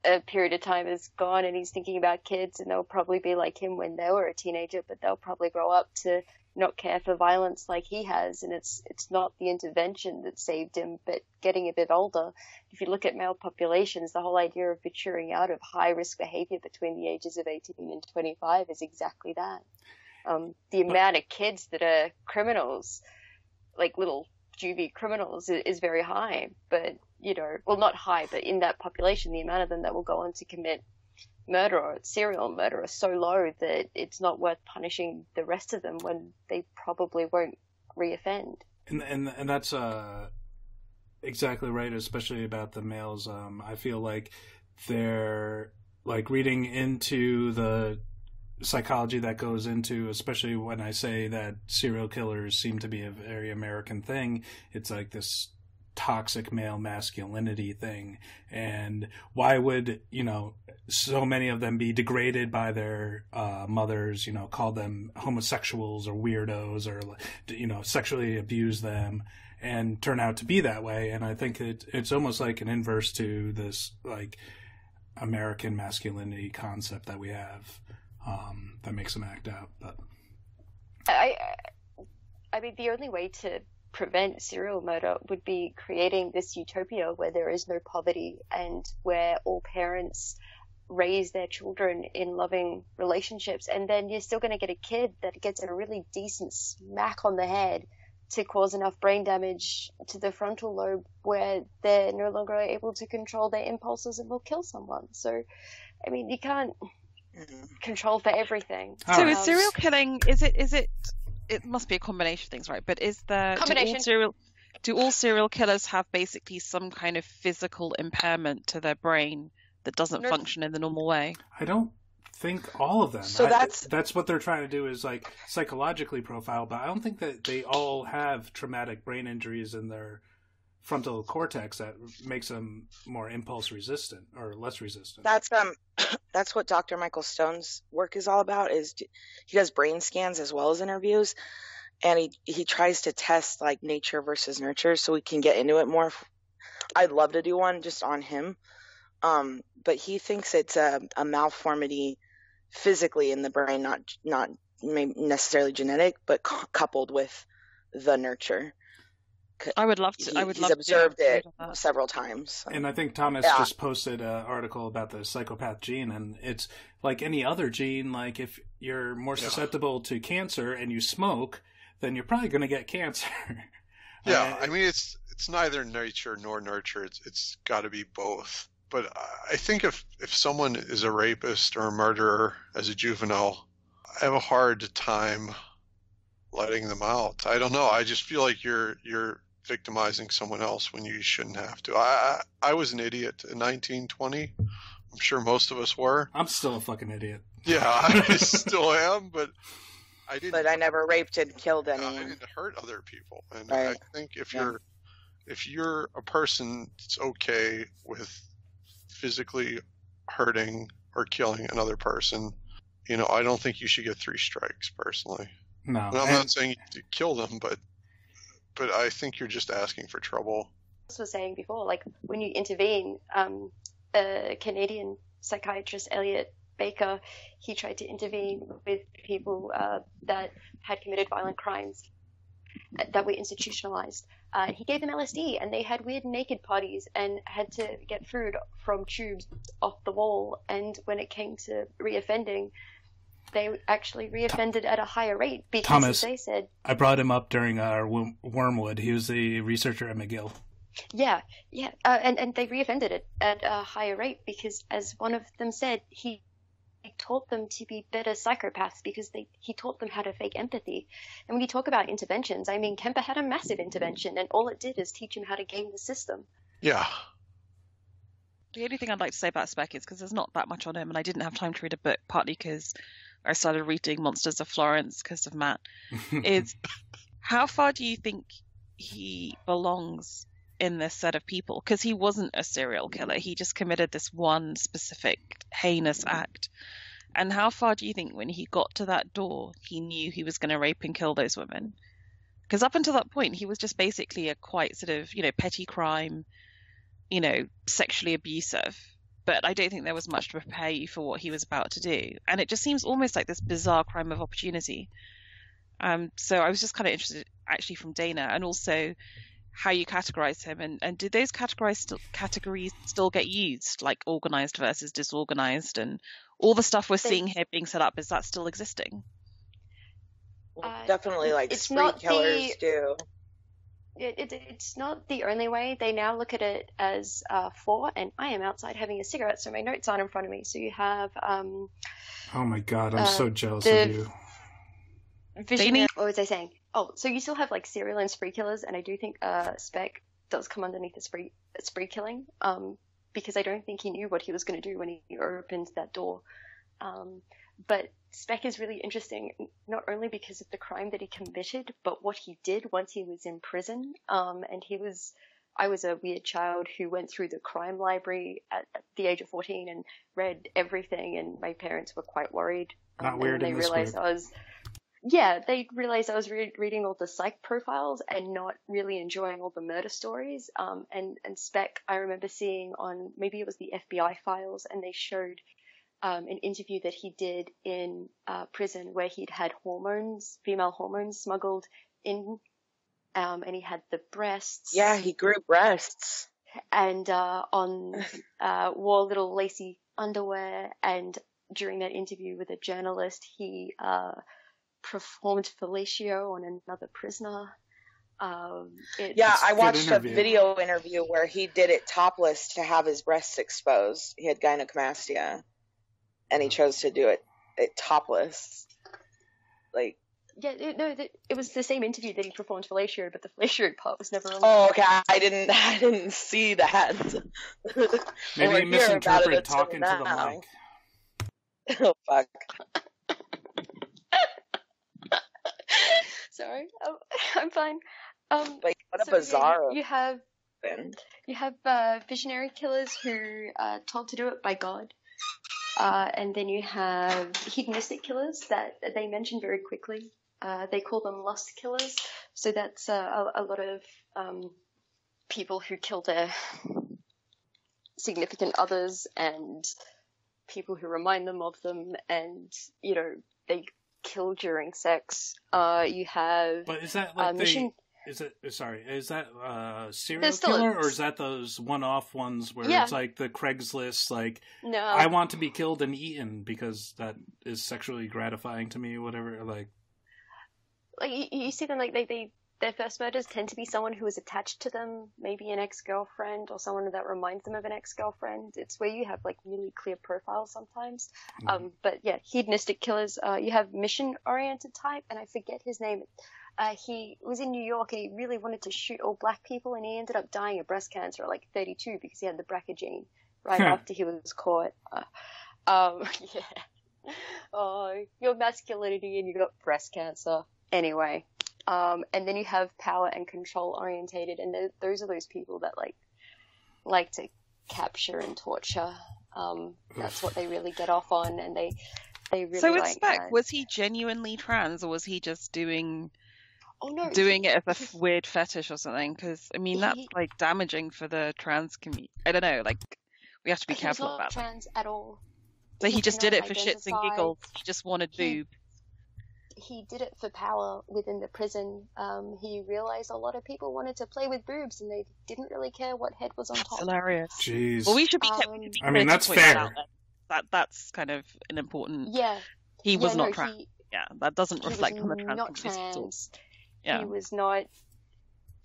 a period of time is gone and he's thinking about kids and they'll probably be like him when they were a teenager, but they'll probably grow up to not care for violence like he has. And it's not the intervention that saved him, but getting a bit older. If you look at male populations, the whole idea of maturing out of high risk behavior between the ages of 18 and 25 is exactly that. The amount of kids that are criminals, like little juvie criminals, is very high, but well, not high, but in that population, the amount of them that will go on to commit murder or serial murder are so low that it's not worth punishing the rest of them when they probably won't reoffend. And that's exactly right, especially about the males. I feel like they're like reading into the psychology that goes into, especially when I say that serial killers seem to be a very American thing. It's like this toxic male masculinity thing, and why would so many of them be degraded by their mothers, call them homosexuals or weirdos, or sexually abuse them and turn out to be that way. And I think it's almost like an inverse to this like American masculinity concept that we have, that makes them act out. But I mean, the only way to prevent serial murder would be creating this utopia where there is no poverty and where all parents raise their children in loving relationships, and then you're still going to get a kid that gets a really decent smack on the head to cause enough brain damage to the frontal lobe where they're no longer able to control their impulses and will kill someone. So, I mean, you can't control for everything. So is serial killing, is it must be a combination of things, right? But do all serial killers have basically some kind of physical impairment to their brain that doesn't function in the normal way? I don't think all of them. So that's what they're trying to do, is like psychologically profile, but I don't think that they all have traumatic brain injuries in their frontal cortex that makes them more impulse resistant or less resistant. That's what Dr. Michael Stone's work is all about. Is he does brain scans as well as interviews, and he tries to test like nature versus nurture, so we can get into it more. I'd love to do one just on him, but he thinks it's a malformity physically in the brain, not maybe necessarily genetic, but coupled with the nurture. I would love to. He's observed it several times. And I think Thomas just posted an article about the psychopath gene, and it's like any other gene. Like if you're more susceptible to cancer and you smoke, then you're probably going to get cancer. Yeah, I mean it's neither nature nor nurture. It's got to be both. But I think if someone is a rapist or a murderer as a juvenile, I have a hard time letting them out. I don't know. I just feel like you're victimizing someone else when you shouldn't have to. I was an idiot in 1920. I'm sure most of us were. I'm still a fucking idiot. Yeah, I still am, but I didn't. But I never raped and killed anyone. I didn't hurt other people, and right. I think if you're a person that's okay with physically hurting or killing another person, I don't think you should get 3 strikes personally. No, and I'm not saying to kill them, but I think you're just asking for trouble. I was saying before, like when you intervene, a Canadian psychiatrist, Elliot Baker, he tried to intervene with people that had committed violent crimes that were institutionalized. He gave them LSD, and they had weird naked parties and had to get food from tubes off the wall. And when it came to reoffending, they actually reoffended at a higher rate because, Thomas, as they said... I brought him up during our Wormwood. He was the researcher at McGill. Yeah. And they reoffended it at a higher rate because, as one of them said, he taught them to be better psychopaths because he taught them how to fake empathy. And when you talk about interventions, I mean, Kemper had a massive intervention, and all it did is teach him how to game the system. Yeah. The only thing I'd like to say about Speck is, because there's not that much on him, and I didn't have time to read a book, partly because I started reading Monsters of Florence because of Matt, is how far do you think he belongs in this set of people? Because he wasn't a serial killer. He just committed this one specific heinous act. And how far do you think when he got to that door, he knew he was going to rape and kill those women? Because up until that point, he was just basically a quite sort of, petty crime, sexually abusive. But I don't think there was much to prepare you for what he was about to do. And it just seems almost like this bizarre crime of opportunity. So I was just kind of interested, actually, from Dana, and also how you categorize him. And did those categories still get used, like organized versus disorganized, and all the stuff we're seeing here being set up, is that still existing? Definitely, like spree killers do. It's not the only way. They now look at it as 4, and I am outside having a cigarette, so my notes aren't in front of me. So you have... oh my god, I'm so jealous of you. What was I saying? Oh, so you still have like serial and spree killers, and I do think Spec does come underneath the spree killing, because I don't think he knew what he was going to do when he opened that door. But Spec is really interesting, not only because of the crime that he committed, but what he did once he was in prison. And I was a weird child who went through the crime library at the age of 14 and read everything, and my parents were quite worried. Not weird in this group. They realized I was reading all the psych profiles and not really enjoying all the murder stories. And Spec, I remember seeing on, maybe it was the FBI files, and they showed an interview that he did in prison where he'd had female hormones smuggled in, and he had the breasts. Yeah, he grew breasts. And wore little lacy underwear. And during that interview with a journalist, he performed fellatio on another prisoner. I watched a video interview where he did it topless to have his breasts exposed. He had gynecomastia, and he chose to do it topless. Like, it was the same interview that he performed fellatio, but the fellatio part was never on. Oh, okay. I didn't see that. Maybe you misinterpreted talking to the mic. Oh fuck. Sorry, I'm fine. Like, what a bizarre. You have visionary killers who are told to do it by God, and then you have hedonistic killers that they mention very quickly. They call them lust killers. So that's a lot of people who kill their significant others and people who remind them of them, and they kill during sex. You have... But is that like is that serial killer, or is that those one-off ones where it's like the Craigslist, like, no, I want to be killed and eaten because that is sexually gratifying to me, whatever, like you see them, like, their first murders tend to be someone who is attached to them, maybe an ex-girlfriend or someone that reminds them of an ex-girlfriend. It's where you have, like, really clear profiles sometimes. But yeah, hedonistic killers. You have mission-oriented type, and I forget his name. He was in New York, and he really wanted to shoot all black people, and he ended up dying of breast cancer at like 32 because he had the BRCA gene right after he was caught. Yeah. Oh, your masculinity and you got breast cancer. Anyway. And then you have power and control orientated, and those are those people that like to capture and torture. That's what they really get off on, and they really. So with Spec, was he genuinely trans, or was he just doing it as a weird fetish or something? Because I mean, that's like damaging for the trans community. I don't know. Like, we have to be careful about that. He's not trans at all. So he just did it for shits and giggles. He just wanted boob. He did it for power within the prison. He realized a lot of people wanted to play with boobs, and they didn't really care what head was on top. That's hilarious. Jeez. Well, we should be. I mean, that's fair. That's kind of an important. Yeah. He was not trans. That doesn't reflect on the trans. Not trans. Yeah. He was not.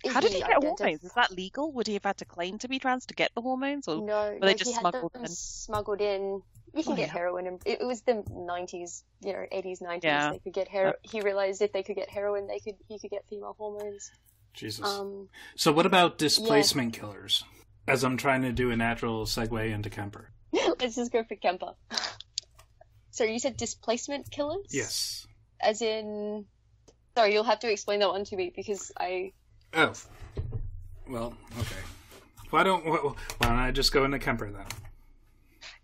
How did he get hormones? Is that legal? Would he have had to claim to be trans to get the hormones, or were they just smuggled in? Smuggled in. You can get heroin, and it was the 90s, 80s, 90s. Yeah. They could get heroin. He realized if they could get heroin, he could get female hormones. Jesus. So what about displacement killers? As I'm trying to do a natural segue into Kemper. Let's just go for Kemper. So you said displacement killers? Yes. As in... Sorry, you'll have to explain that one to me, because I... Oh. Well, okay. Why don't I just go into Kemper, then?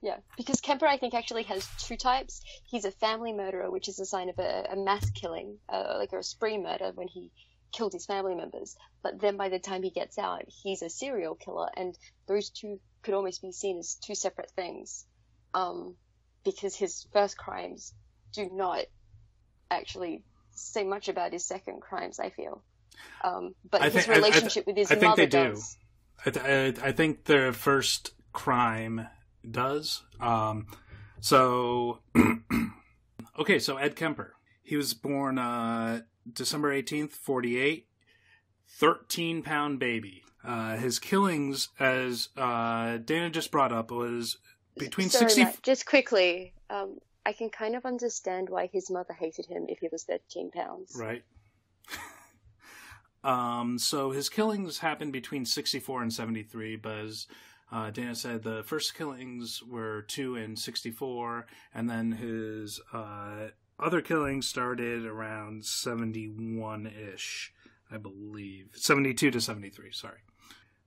Yeah, because Kemper, I think, actually has two types. He's a family murderer, which is a sign of a mass killing, like a spree murder when he killed his family members. But then by the time he gets out, he's a serial killer, and those two could almost be seen as two separate things, because his first crimes do not actually say much about his second crimes, I feel. But his relationship with his mother does. I think the first crime does. So Ed Kemper. He was born December 18th, 48, 13-pound baby. His killings, as Dana just brought up, was between 60... Matt, just quickly, I can kind of understand why his mother hated him if he was 13 pounds. Right. So his killings happened between 64 and 73, but as Dana said, the first killings were 2 in 64, and then his other killings started around 71-ish, I believe. 72 to 73, sorry.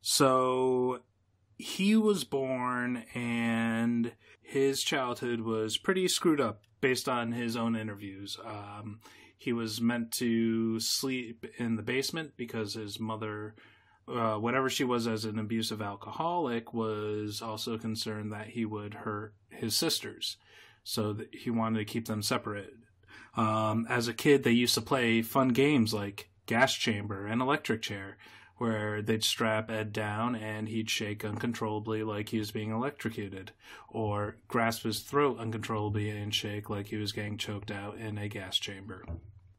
So he was born, and his childhood was pretty screwed up based on his own interviews. He was meant to sleep in the basement because his mother, whatever she was as an abusive alcoholic, was also concerned that he would hurt his sisters. So he wanted to keep them separate. As a kid, they used to play fun games like gas chamber and electric chair, where they'd strap Ed down and he'd shake uncontrollably like he was being electrocuted, or grasp his throat uncontrollably and shake like he was getting choked out in a gas chamber.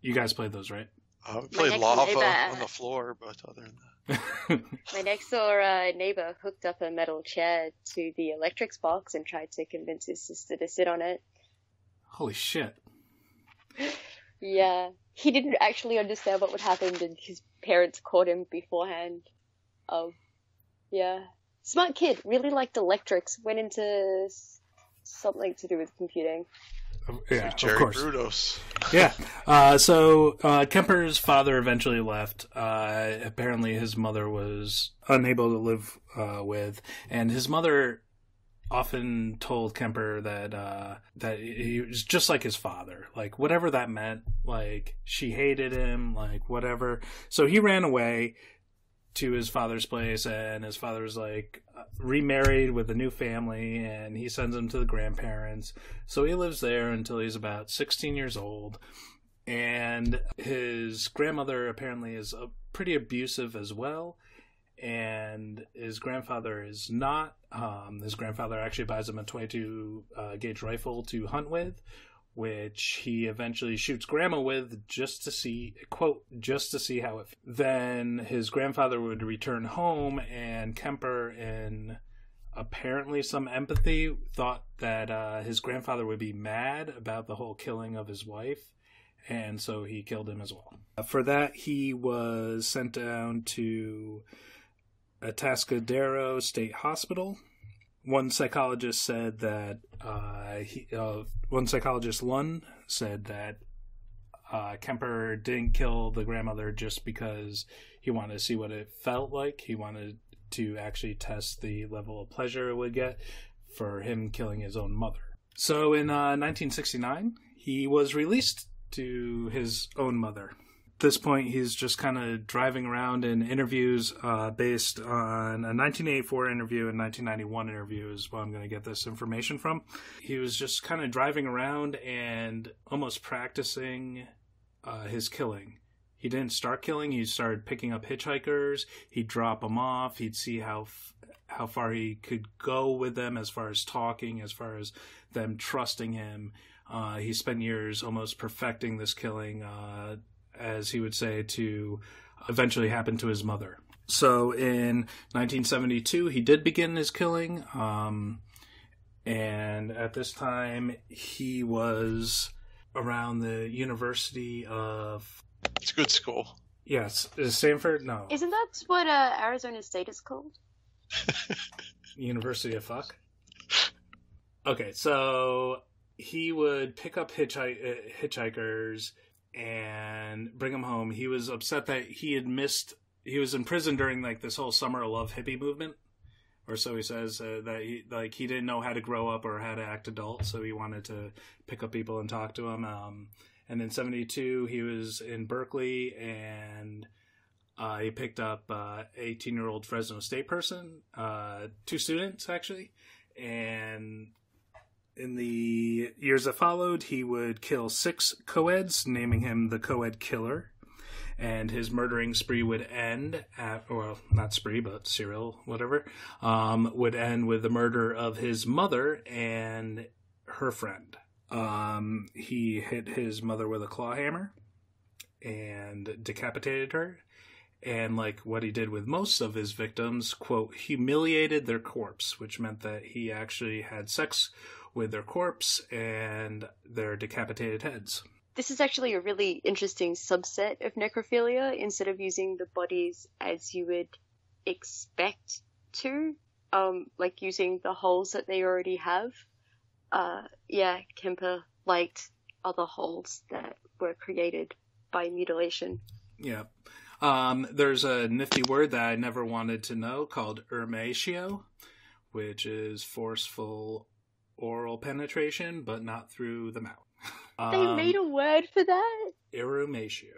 You guys played those, right? We played lava on the floor, but other than that. My next door neighbor hooked up a metal chair to the electrics box and tried to convince his sister to sit on it. Holy shit. Yeah. He didn't actually understand what would happen, and his parents caught him beforehand. Yeah. Smart kid. Really liked electrics. Went into something to do with computing. Yeah, Jerry of course. Brudos. Yeah. So Kemper's father eventually left. Apparently his mother was unable to live with, and his mother often told Kemper that he was just like his father. Like, whatever that meant. Like, she hated him, like, whatever. So he ran away to his father's place, and his father's like remarried with a new family, and he sends him to the grandparents. So he lives there until he's about 16 years old, and his grandmother apparently is pretty abusive as well, and his grandfather is not. His grandfather actually buys him a 22 gauge rifle to hunt with, which he eventually shoots grandma with just to see, quote, just to see how it feels. Then his grandfather would return home, and Kemper, in apparently some empathy, thought that his grandfather would be mad about the whole killing of his wife, and so he killed him as well. For that, he was sent down to Atascadero State Hospital. One psychologist said that Lund said that Kemper didn't kill the grandmother just because he wanted to see what it felt like. He wanted to actually test the level of pleasure it would get for him killing his own mother. So in 1969, he was released to his own mother. At this point, he's just kind of driving around in interviews based on a 1984 interview and 1991 interview is where I'm going to get this information from. He was just kind of driving around and almost practicing his killing. He didn't start killing. He started picking up hitchhikers. He'd drop them off. He'd see how far he could go with them as far as talking, as far as them trusting him. He spent years almost perfecting this killing, as he would say, to eventually happen to his mother. So in 1972, he did begin his killing, and at this time, he was around the University of... It's a good school. Yes. Is Stanford? No. Isn't that what Arizona State is called? University of Fuck? Okay, so he would pick up hitchhikers and bring them home. He was upset that he was in prison during like this whole Summer of Love hippie movement, or so he says, that he didn't know how to grow up or how to act adult, so he wanted to pick up people and talk to them. And in 1972, he was in Berkeley, and he picked up 18-year-old Fresno State person, 2 students, actually. And in the years that followed, he would kill 6 co-eds, naming him the co-ed killer. And his murdering spree would end well, not spree, but serial, whatever, would end with the murder of his mother and her friend. He hit his mother with a claw hammer and decapitated her. And like what he did with most of his victims, quote, humiliated their corpse, which meant that he actually had sex with their corpse and their decapitated heads. This is actually a really interesting subset of necrophilia. Instead of using the bodies as you would expect to, like using the holes that they already have. Kemper liked other holes that were created by mutilation. Yeah. There's a nifty word that I never wanted to know called ermatio, which is forceful oral penetration, but not through the mouth. They made a word for that? Erumatio.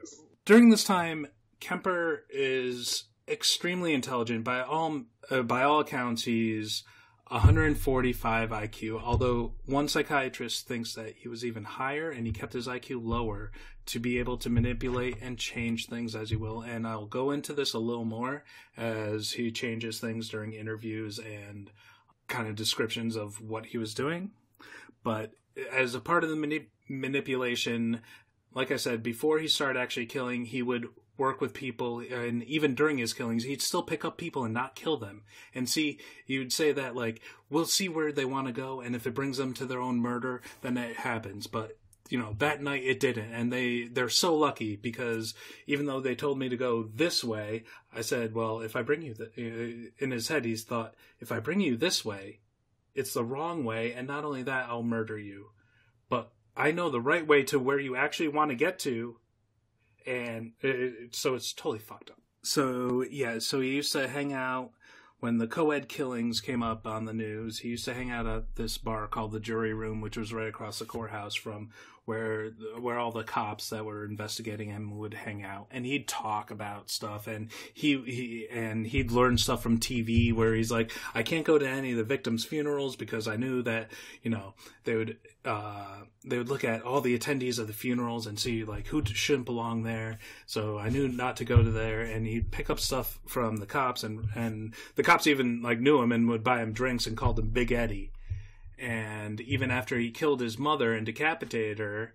During this time, Kemper is extremely intelligent. By all accounts, he's 145 IQ, although one psychiatrist thinks that he was even higher, and he kept his IQ lower to be able to manipulate and change things as he will. And I'll go into this a little more as he changes things during interviews and kind of descriptions of what he was doing. But as a part of the manipulation, like I said, before he started actually killing, he would work with people, and even during his killings, he'd still pick up people and not kill them. And see, he would say that, like, we'll see where they want to go, and if it brings them to their own murder, then it happens. But, you know, that night it didn't, and they're so lucky, because even though they told me to go this way, I said, well, if I bring you... in his head, he's thought, if I bring you this way, it's the wrong way, and not only that, I'll murder you. But I know the right way to where you actually want to get to, and so it's totally fucked up. So, yeah, so he used to hang out, when the co-ed killings came up on the news, he used to hang out at this bar called the Jury Room, which was right across the courthouse from where all the cops that were investigating him would hang out. And he'd talk about stuff, and he'd learn stuff from TV, where he's like, I can't go to any of the victims' funerals because I knew that, you know, they would look at all the attendees of the funerals and see, like, who shouldn't belong there. So I knew not to go to there, and he'd pick up stuff from the cops, and the cops even, like, knew him and would buy him drinks and called him Big Eddie. And even after he killed his mother and decapitated her,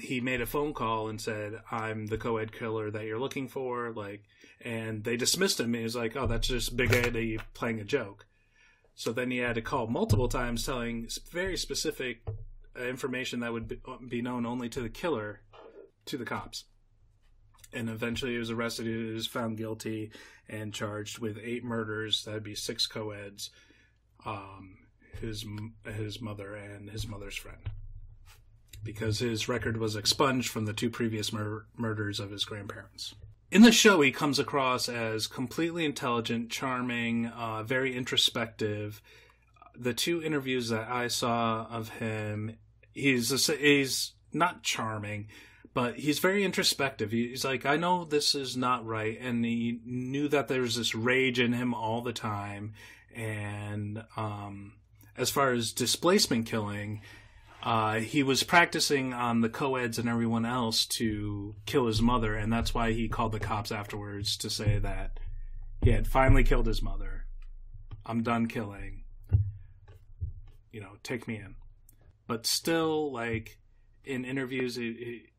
he made a phone call and said, I'm the co-ed killer that you're looking for, like, and they dismissed him. He was like, oh, that's just Big Eddie playing a joke. So then he had to call multiple times telling very specific information that would be known only to the killer to the cops. And eventually he was arrested. He was found guilty and charged with 8 murders. That'd be 6 co-eds, his mother and his mother's friend, because his record was expunged from the 2 previous murders of his grandparents. In the show, he comes across as completely intelligent, charming, very introspective. The 2 interviews that I saw of him, he's not charming, but he's very introspective. He's like, I know this is not right, and he knew that there's this rage in him all the time. And as far as displacement killing, he was practicing on the co-eds and everyone else to kill his mother, and that's why he called the cops afterwards to say that he had finally killed his mother. I'm done killing. You know, take me in. But still, like, in interviews, he'd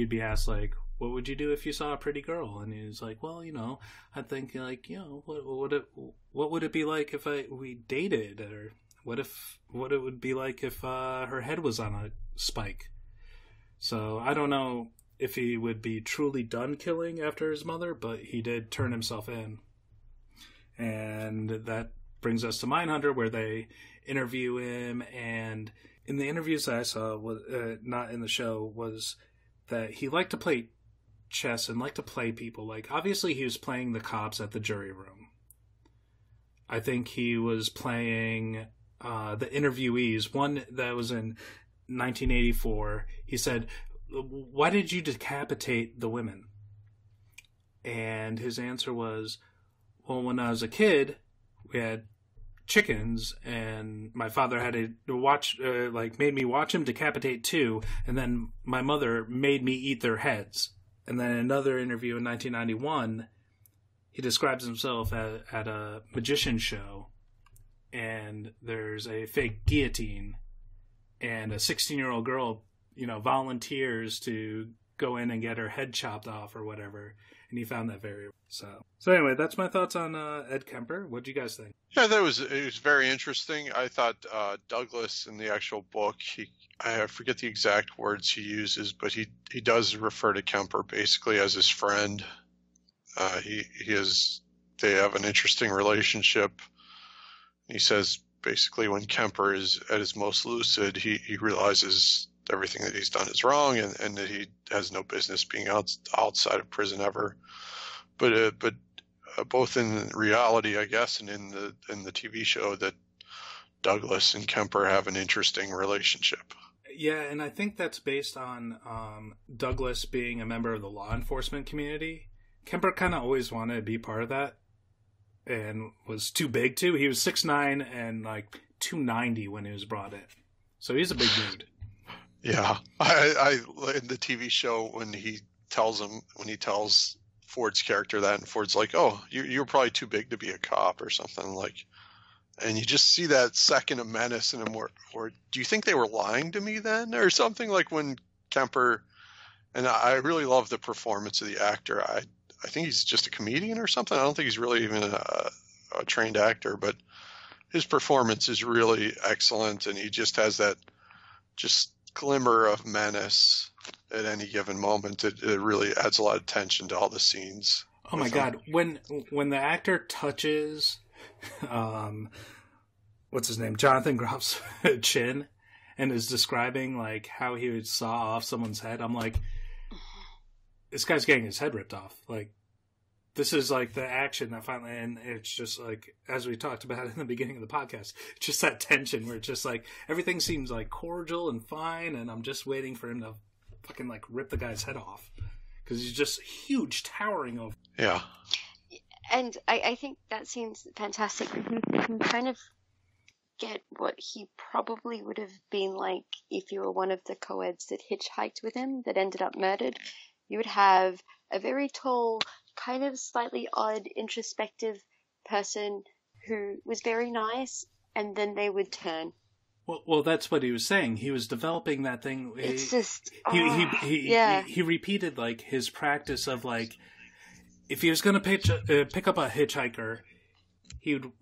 be asked, like, what would you do if you saw a pretty girl? And he was like, well, you know, I think, like, you know, what would it be like if we dated? Or what it would be like if her head was on a spike? So I don't know if he would be truly done killing after his mother, but he did turn himself in. And that brings us to Mindhunter, where they interview him. And in the interviews that I saw, not in the show, was that he liked to play chess and liked to play people. Like, obviously he was playing the cops at the Jury Room. I think he was playing the interviewees. One that was in 1984. He said, "Why did you decapitate the women?" And his answer was, "Well, when I was a kid, we had chickens, and my father had to watch, made me watch him decapitate two, and then my mother made me eat their heads." And then in another interview in 1991, he describes himself at a magician show, and there's a fake guillotine, and a 16-year-old girl, volunteers to go in and get her head chopped off or whatever. And he found that very so anyway, that's my thoughts on Ed Kemper. What do you guys think? Yeah, it was very interesting. I thought Douglas in the actual book, I forget the exact words he uses, but he does refer to Kemper basically as his friend. They have an interesting relationship. He says basically when Kemper is at his most lucid, he realizes everything that he's done is wrong, and that he has no business being outside of prison ever. But both in reality, I guess, and in the TV show, that Douglas and Kemper have an interesting relationship. Yeah, and I think that's based on Douglas being a member of the law enforcement community. Kemper kind of always wanted to be part of that, and was too big to. He was 6'9" and like 290 when he was brought in, so he's a big dude. Yeah, I in the TV show when he tells Ford's character that, and Ford's like, "Oh, you're probably too big to be a cop," or something like, and you just see that second of menace in him. Or do you think they were lying to me then, or something, like when Kemper? And I really love the performance of the actor. I think he's just a comedian or something. I don't think he's really even a trained actor, but his performance is really excellent, and he just has that just glimmer of menace at any given moment. It really adds a lot of tension to all the scenes. Oh my God. When the actor touches what's his name? Jonathan Groff's chin, and is describing like how he would saw off someone's head, I'm like, this guy's getting his head ripped off. Like, this is like the action that finally, and it's just like, as we talked about in the beginning of the podcast, it's just that tension where it's just like, everything seems like cordial and fine, and I'm just waiting for him to fucking like rip the guy's head off. Because he's just huge, towering over. Yeah. And I think that seems fantastic. You can kind of get what he probably would have been like if you were one of the co-eds that hitchhiked with him that ended up murdered. You would have a very tall, kind of slightly odd, introspective person who was very nice, and then they would turn. Well, that's what he was saying. He was developing that thing. It's just he repeated like his practice of like, if he was going to pick up a hitchhiker, he would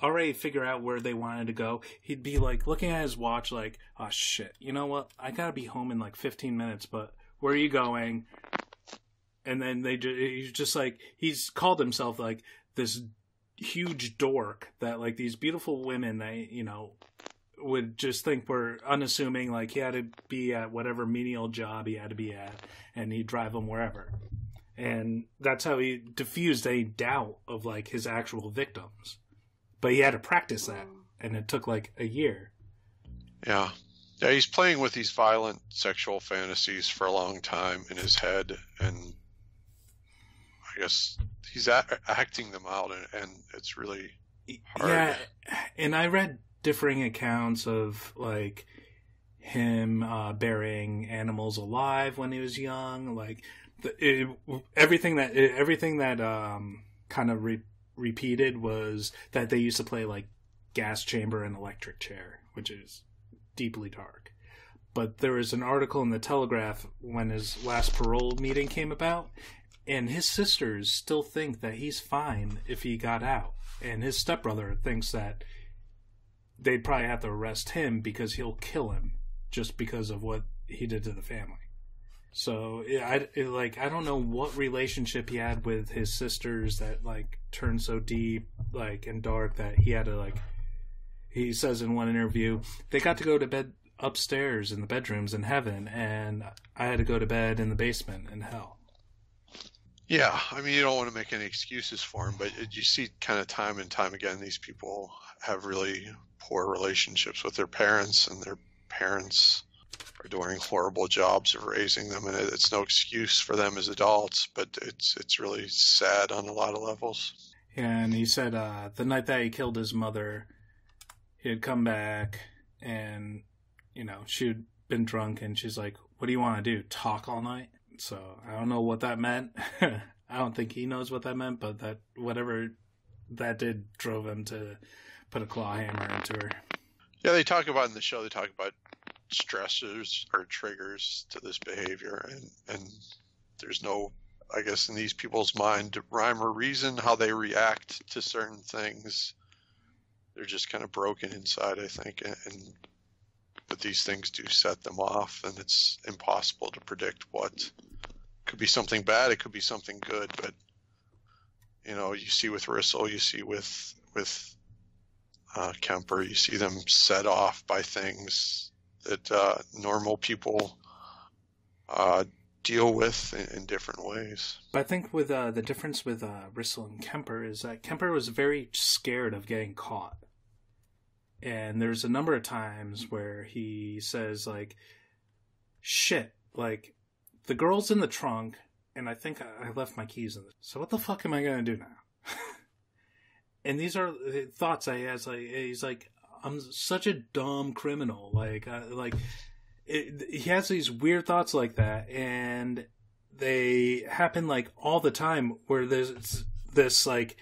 already figure out where they wanted to go. He'd be like looking at his watch, like, oh shit, you know what? I gotta be home in like 15 minutes, but where are you going? And then he's just like, he's called himself like this huge dork that like these beautiful women, they, would just think were unassuming. Like he had to be at whatever menial job he had to be at, and he'd drive them wherever. And that's how he diffused any doubt of like his actual victims. But he had to practice that, and it took like a year. Yeah. Yeah, he's playing with these violent sexual fantasies for a long time in his head, and I guess he's acting them out, and it's really hard. Yeah, and I read differing accounts of like him burying animals alive when he was young, like everything that kind of repeated was that they used to play like gas chamber and electric chair, which is deeply dark. But there was an article in the Telegraph when his last parole meeting came about, and his sisters still think that he's fine if he got out, and his stepbrother thinks that they'd probably have to arrest him because he'll kill him just because of what he did to the family. So I don't know what relationship he had with his sisters that like turned so deep, like, and dark that he had to like. He says in one interview, they got to go to bed upstairs in the bedrooms in heaven, and I had to go to bed in the basement in hell. Yeah, I mean, you don't want to make any excuses for him, but you see kind of time and time again, these people have really poor relationships with their parents, and their parents are doing horrible jobs of raising them, and it's no excuse for them as adults, but it's really sad on a lot of levels. Yeah, and he said the night that he killed his mother, he had come back, and, she had been drunk, and she's like, what do you want to do, talk all night? So I don't know what that meant. I don't think he knows what that meant, but that whatever that did drove him to put a claw hammer into her. Yeah, they talk about in the show, they talk about stressors or triggers to this behavior, and there's no, I guess, in these people's mind, rhyme or reason how they react to certain things. They're just kind of broken inside, I think, but these things do set them off, and it's impossible to predict what. Could be something bad, it could be something good, but you see with Rissel, you see with Kemper, you see them set off by things that normal people deal with in different ways. But I think with the difference with Rissel and Kemper is that Kemper was very scared of getting caught. And there's a number of times where he says, like, shit, like, the girl's in the trunk, and I think I left my keys in it. So what the fuck am I going to do now? And these are thoughts he has. Like, he's like, I'm such a dumb criminal. He has these weird thoughts like that, and they happen, like, all the time, where there's this, like,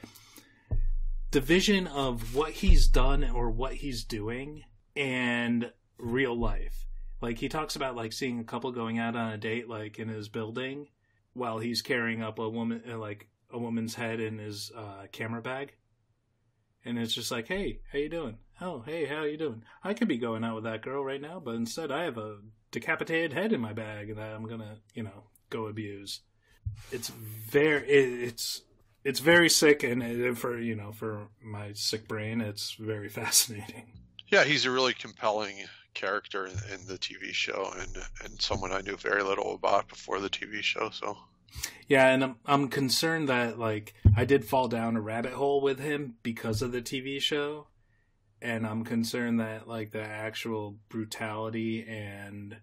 division of what he's done or what he's doing and real life. Like, he talks about, like, seeing a couple going out on a date, like, in his building while he's carrying up a woman's head in his camera bag. And it's just like, hey, how you doing? Oh, hey, how you doing? I could be going out with that girl right now, but instead I have a decapitated head in my bag that I'm gonna, go abuse. It's very sick, and for my sick brain, it's very fascinating. Yeah, he's a really compelling character in the TV show, and someone I knew very little about before the TV show. So yeah, and I'm concerned that, like, I did fall down a rabbit hole with him because of the TV show, and I'm concerned that, like, the actual brutality and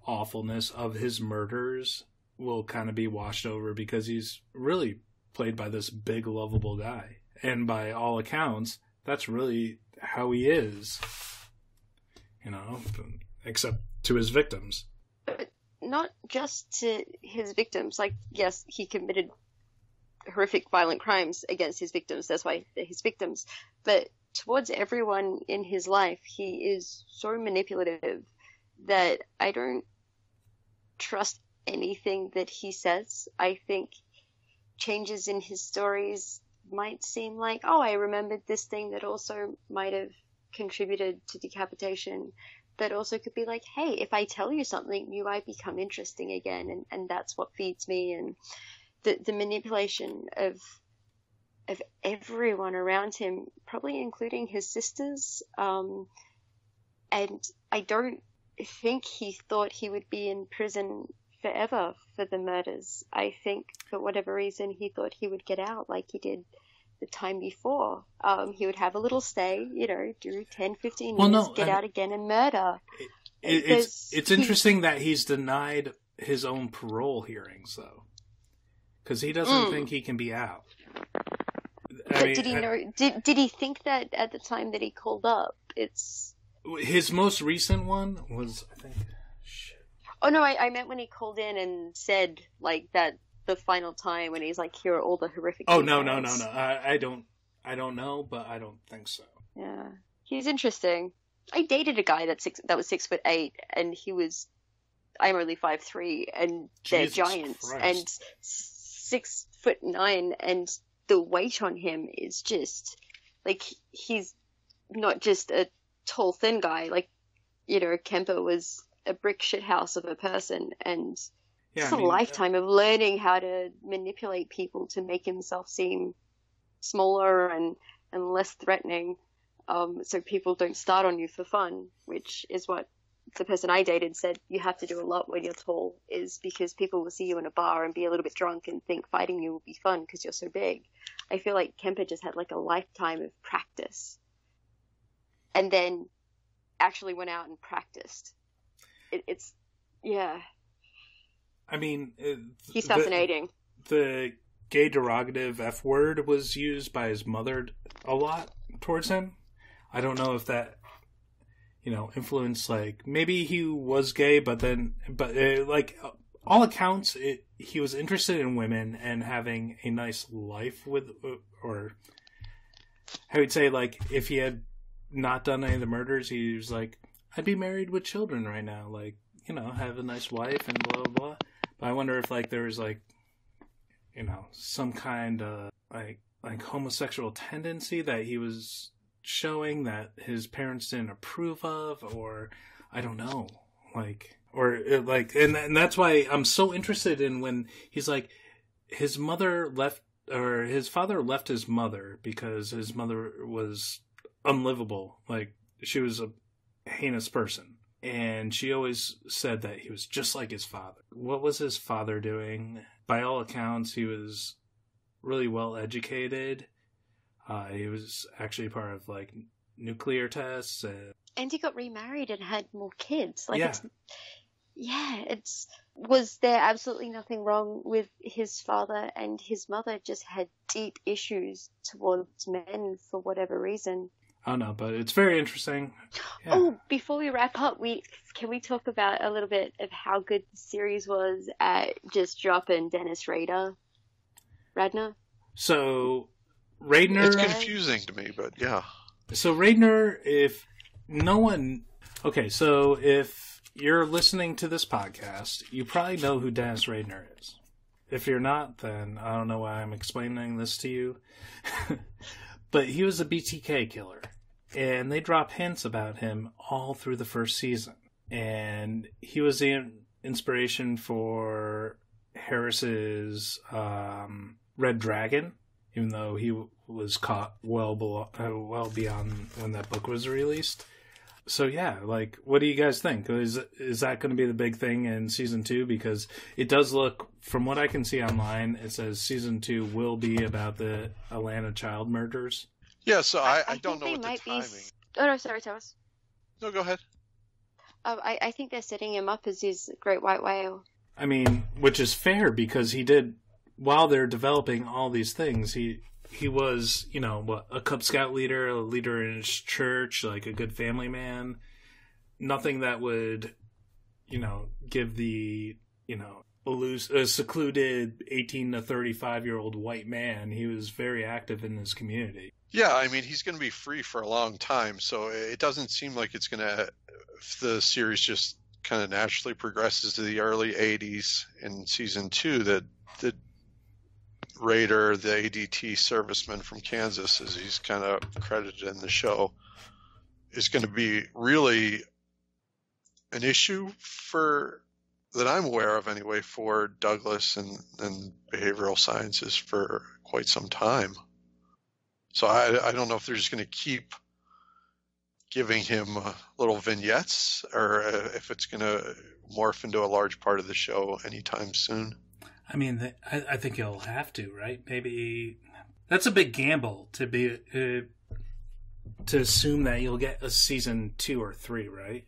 awfulness of his murders will kind of be washed over, because he's really played by this big lovable guy, and by all accounts that's really how he is, except to his victims. But not just to his victims. Like, yes, he committed horrific violent crimes against his victims, that's why they're his victims, but towards everyone in his life he is so manipulative that I don't trust anything that he says. I think changes in his stories might seem like, oh, I remembered this thing that also might have contributed to decapitation. That also could be like, hey, if I tell you something, you might become interesting again, and that's what feeds me. And the manipulation of everyone around him, probably including his sisters. And I don't think he thought he would be in prison forever for the murders. I think for whatever reason he thought he would get out like he did the time before. He would have a little stay, do 10, 15 years, get out again and murder. It's interesting that he's denied his own parole hearings, though, because he doesn't think he can be out. Did he know? Did he think that at the time that he called up? It's his most recent one was, I think. Shit. Oh no, I meant when he called in and said like that the final time when he's like, "Here are all the horrific." Oh no! I don't know, but I don't think so. Yeah, he's interesting. I dated a guy that was 6'8", and I'm only 5'3", and they're Jesus giants, Christ. and 6'9", and the weight on him is just like, he's not just a tall thin guy. Like, Kemper was a brick shit house of a person, and it's a lifetime of learning how to manipulate people to make himself seem smaller and less threatening, so people don't start on you for fun, which is what the person I dated said you have to do a lot when you're tall, is because people will see you in a bar and be a little bit drunk and think fighting you will be fun because you're so big. I feel like Kemper just had like a lifetime of practice and then actually went out and practiced. It's yeah. I mean, he's fascinating. The gay derogative F word was used by his mother a lot towards him. I don't know if that, influenced, like, maybe he was gay, but like, all accounts, he was interested in women and having a nice life with, or I would say, like, if he had not done any of the murders, he was like, I'd be married with children right now, like, have a nice wife and blah, blah, blah. But I wonder if, like, there was, like, some kind of, like homosexual tendency that he was showing that his parents didn't approve of, or I don't know, and that's why I'm so interested in when he's like, his mother left, or his father left his mother because his mother was unlivable, like she was a heinous person, and she always said that he was just like his father. What was his father doing? By all accounts, he was really well educated. He was actually part of like nuclear tests, and he got remarried and had more kids. Like, yeah, was there absolutely nothing wrong with his father, and his mother just had deep issues towards men for whatever reason. I don't know, but it's very interesting. Yeah. Oh, before we wrap up, can we talk about a little bit of how good the series was at just dropping Dennis Radner? So, Radner... It's confusing to me, but yeah. So, Radner, if you're listening to this podcast, you probably know who Dennis Radner is. If you're not, then I don't know why I'm explaining this to you. But he was a BTK killer. And they drop hints about him all through the first season. And he was the inspiration for Harris's Red Dragon, even though he was caught well beyond when that book was released. So yeah, like, what do you guys think? Is that going to be the big thing in season 2? Because it does look, from what I can see online, it says season 2 will be about the Atlanta child murders. Yeah, so I don't know what the timing. Oh no, sorry, Thomas. No, go ahead. I think they're setting him up as his great white whale. I mean, which is fair, because he did, while they're developing all these things, he was, a Cub Scout leader, a leader in his church, like a good family man. Nothing that would, give the, a secluded 18 to 35-year-old white man. He was very active in his community. Yeah, I mean, he's going to be free for a long time, so it doesn't seem like it's going to, if the series just kind of naturally progresses to the early 80s in season 2, that the Raider, the ADT serviceman from Kansas, as he's kind of credited in the show, is going to be really an issue that I'm aware of anyway, for Douglas and behavioral sciences for quite some time. So I don't know if they're just going to keep giving him little vignettes, or if it's going to morph into a large part of the show anytime soon. I mean, I think you'll have to, right? Maybe that's a big gamble to be to assume that you'll get a season 2 or 3, right?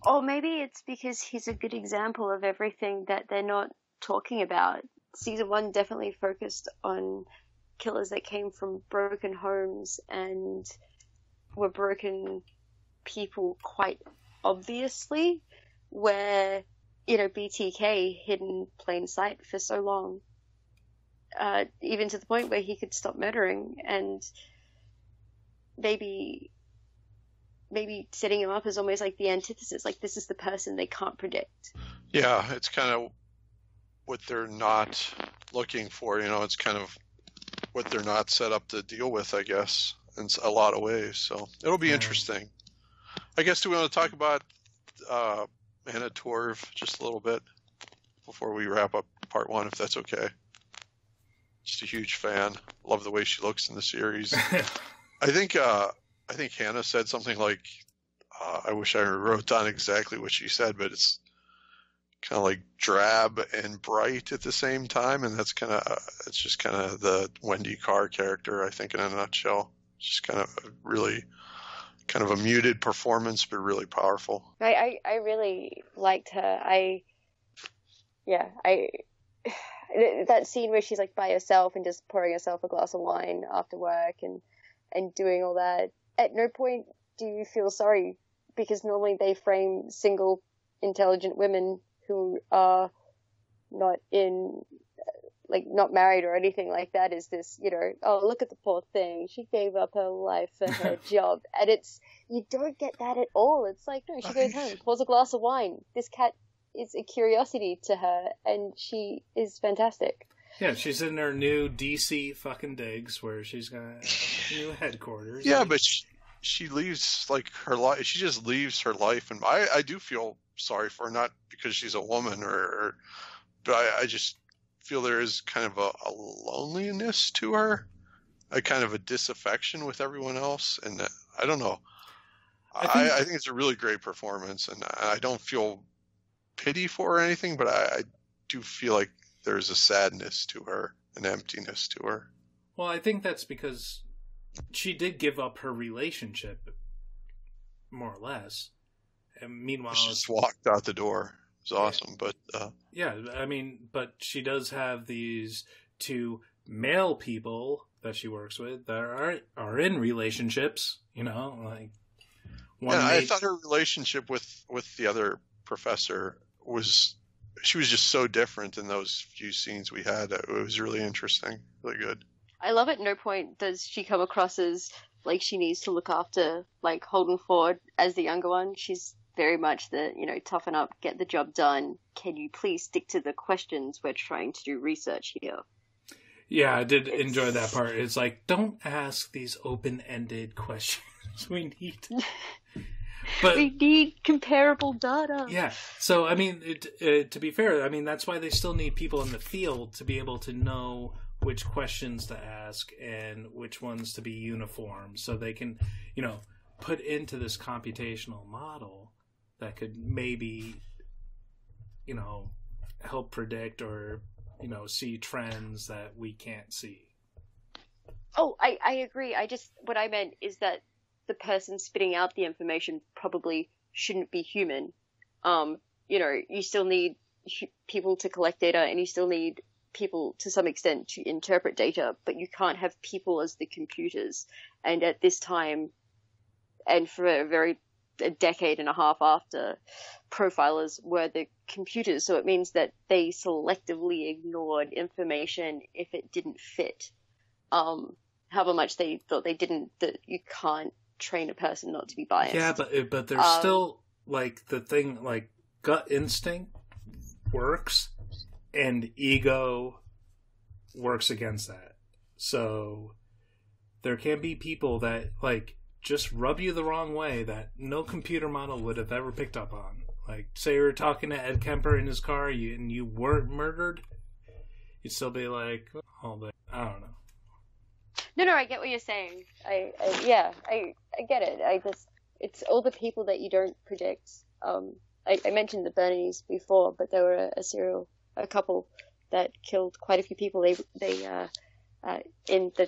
Or maybe it's because he's a good example of everything that they're not talking about. Season 1 definitely focused on killers that came from broken homes and were broken people quite obviously, where, BTK hid in plain sight for so long, even to the point where he could stop murdering, and maybe setting him up as almost like the antithesis, like this is the person they can't predict. Yeah, it's kind of what they're not looking for, it's kind of what they're not set up to deal with, I guess, in a lot of ways. So it'll be interesting. I guess, do we want to talk about Anna Torv just a little bit before we wrap up part 1, if that's okay? Just a huge fan. Love the way she looks in the series. I think Hannah said something like, I wish I wrote down exactly what she said, but it's kind of like drab and bright at the same time, and it's just kind of the Wendy Carr character, I think, in a nutshell. Just kind of a muted performance, but really powerful. I really liked her. That scene where she's like by herself and just pouring herself a glass of wine after work and doing all that. At no point do you feel sorry, because normally they frame single, intelligent women who are not married or anything like that as this, oh, look at the poor thing. She gave up her life for her job. And you don't get that at all. It's like, no, she goes home, pours a glass of wine. This cat is a curiosity to her, and she is fantastic. Yeah, she's in her new DC fucking digs where she's got new headquarters. Yeah, but she leaves her life. She just leaves her life, and I do feel sorry for her, not because she's a woman but I just feel there is kind of a loneliness to her, a kind of a disaffection with everyone else, and I don't know. I think it's a really great performance, and I don't feel pity for her or anything, but I do feel like there's a sadness to her, an emptiness to her. Well, I think that's because she did give up her relationship, more or less. And meanwhile, she just walked out the door. It was awesome, but but she does have these two male people that she works with that are in relationships. I thought her relationship with the other professor she was just so different in those few scenes we had. It was really interesting, really good. I love at no point does she come across as like she needs to look after like Holden Ford as the younger one. She's very much the, toughen up, get the job done. Can you please stick to the questions? We're trying to do research here. Yeah, I did enjoy that part. It's like, don't ask these open-ended questions. We need comparable data. Yeah. So, to be fair, that's why they still need people in the field to be able to know which questions to ask and which ones to be uniform, so they can, put into this computational model that could maybe, help predict or, see trends that we can't see. Oh, I agree. What I meant is that the person spitting out the information probably shouldn't be human. You still need people to collect data, and you still need people to some extent to interpret data, but you can't have people as the computers. And at this time, and for a decade and a half after, profilers were the computers. So it means that they selectively ignored information if it didn't fit. However much they thought that you can't train a person not to be biased. Yeah, but there's still the thing, gut instinct works and ego works against that. So there can be people that just rub you the wrong way that no computer model would have ever picked up on. Say you're talking to Ed Kemper in his car and you weren't murdered, you'd still be like, oh, I don't know. No, I get what you're saying. I get it. It's all the people that you don't predict. I mentioned the Bernies before, but there were a couple that killed quite a few people. They in the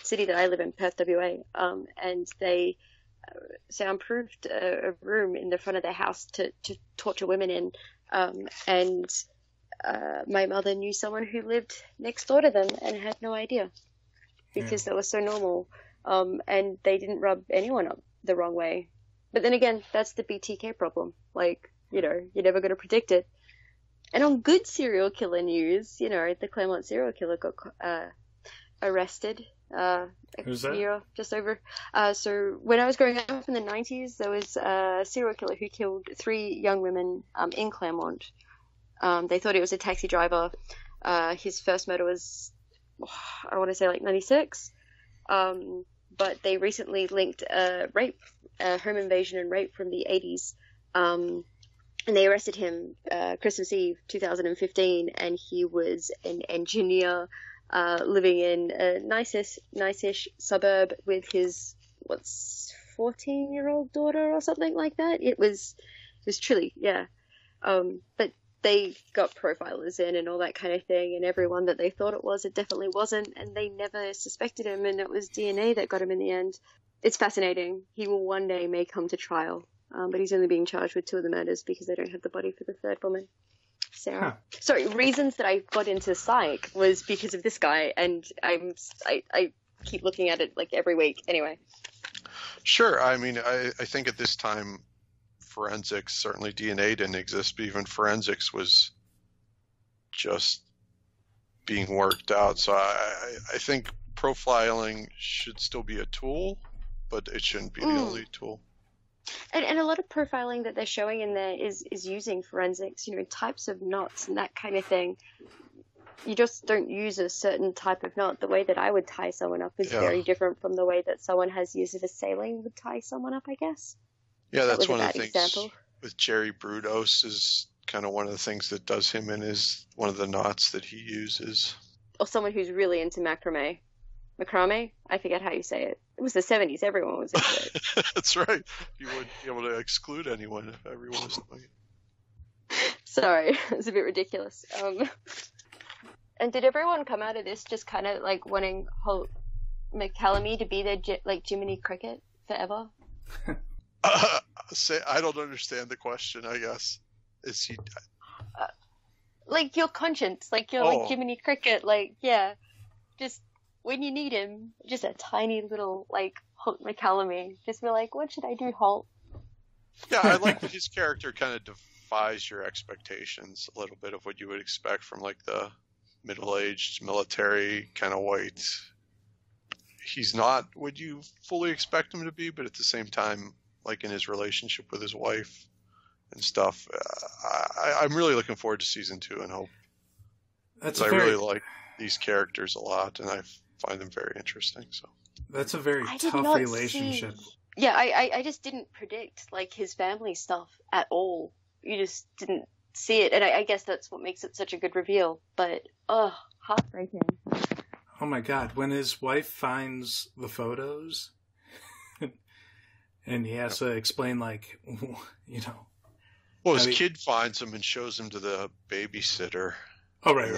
city that I live in, Perth, WA, and they soundproofed a room in the front of their house to torture women in, and my mother knew someone who lived next door to them and had no idea because they were so normal, and they didn't rub anyone up the wrong way. But then again, that's the BTK problem. You're never going to predict it. And on good serial killer news, the Claremont serial killer got arrested Who's that? year just over. So when I was growing up in the 90s, there was a serial killer who killed 3 young women in Claremont. They thought it was a taxi driver. His first murder was, I want to say 96. But they recently linked rape, home invasion and rape from the 80s. And they arrested him Christmas Eve 2015, and he was an engineer living in a nice-ish suburb with his 14-year-old daughter or something like that. It was truly, yeah. But they got profilers in and all that kind of thing, and everyone that they thought it was, it definitely wasn't, and they never suspected him, and it was DNA that got him in the end. It's fascinating. He will one day may come to trial, but he's only being charged with 2 of the murders because they don't have the body for the 3rd woman, Sarah. Huh. Sorry, reasons that I got into psych was because of this guy, and I keep looking at it like every week. Anyway. Sure. I mean, I think at this time, forensics, certainly DNA didn't exist, but even forensics was just being worked out. So I think profiling should still be a tool, but it shouldn't be the only tool. And a lot of profiling that they're showing in there is using forensics, types of knots and that kind of thing. You just don't use a certain type of knot. The way that I would tie someone up is very different from the way that someone has used it as sailing would tie someone up, I guess. Yeah, that's one of the things with Jerry Brudos is kind of one of the things that does him in is one of the knots that he uses. Or someone who's really into macrame. Macrame? I forget how you say it. It was the 70s. Everyone was into it. That's right. You wouldn't be able to exclude anyone if everyone was doing it. Sorry. It was a bit ridiculous. And did everyone come out of this just kind of like wanting Holt McCallamy to be their Jiminy Cricket forever? I don't understand the question, I guess. Is he... like your conscience, like your like Jiminy Cricket, just when you need him, just a tiny little like Holt McCallamy. Just be like, what should I do, Holt? Yeah, I like that his character kind of defies your expectations a little bit of what you would expect from like the middle-aged military kind of white. He's not what you fully expect him to be, but at the same time, like in his relationship with his wife and stuff, I'm really looking forward to season 2 and hope. I really like these characters a lot, and I find them very interesting. So that's a very tough relationship. I just didn't predict like his family stuff at all. You just didn't see it, and I guess that's what makes it such a good reveal. But heartbreaking. Oh my God, when his wife finds the photos and he has to explain, like, well, his kid finds them and shows them to the babysitter. Oh, right.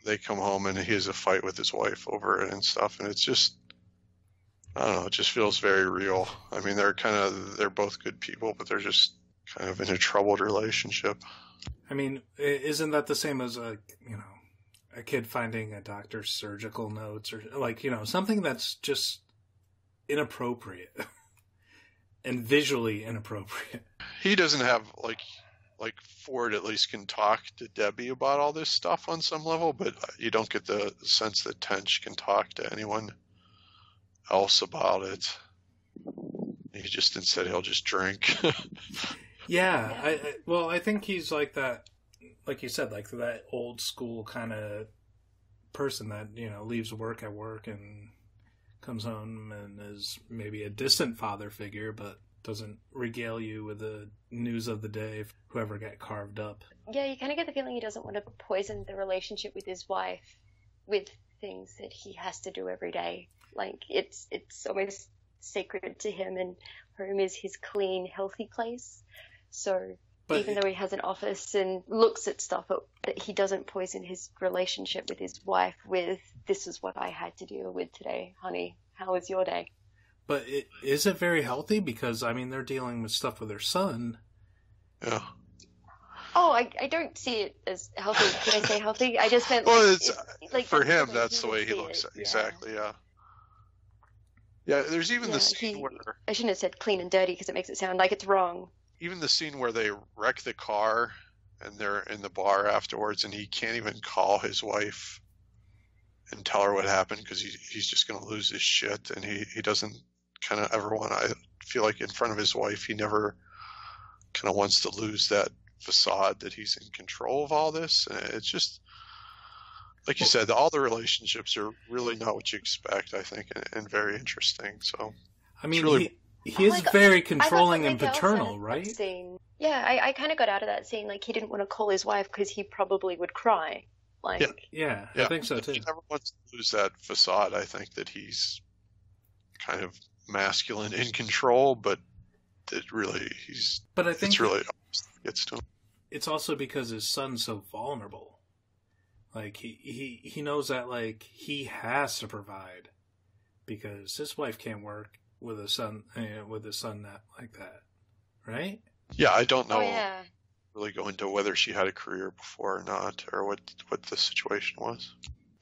They come home and he has a fight with his wife over it and stuff, and it's just, I don't know, it just feels very real. I mean, they're both good people, but they're just kind of in a troubled relationship. I mean, isn't that the same as a kid finding a doctor's surgical notes or something that's just inappropriate and visually inappropriate? He doesn't have like Ford at least can talk to Debbie about all this stuff on some level, but you don't get the sense that Tench can talk to anyone else about it. He'll just drink. Yeah, I think he's like that, like you said, like that old school kind of person that, leaves work at work and comes home and is maybe a distant father figure, but doesn't regale you with the news of the day, whoever got carved up. Yeah, you kind of get the feeling he doesn't want to poison the relationship with his wife with things that he has to do every day. Like, it's almost sacred to him, and home is his clean, healthy place. So even though he has an office and looks at stuff, that he doesn't poison his relationship with his wife with, this is what I had to deal with today, honey. How was your day? But is it very healthy? Because, I mean, they're dealing with stuff with their son. Yeah. Oh, I don't see it as healthy. Did I say healthy? I just meant... Well, for him, that's the way he looks at it. Exactly, yeah. Yeah, there's even the scene where... I shouldn't have said clean and dirty because it makes it sound like it's wrong. Even the scene where they wreck the car and they're in the bar afterwards and he can't even call his wife and tell her what happened because he's just going to lose his shit, and he doesn't kind of ever want to... I feel like in front of his wife he never kind of wants to lose that facade that he's in control of all this. And it's just... Like you said, all the relationships are really not what you expect, I think, and very interesting. So, I mean, he is very controlling and paternal, right? Yeah, I kind of got out of that scene. Like, he didn't want to call his wife because he probably would cry. Like, yeah, I think so too. He never wants to lose that facade. I think that he's kind of masculine in control, but it really But I think it's really gets to him. It's also because his son's so vulnerable. Like he knows that like he has to provide because his wife can't work with a son that like that, right? Yeah, I don't know. Oh, yeah. Really go into whether she had a career before or not, or what the situation was.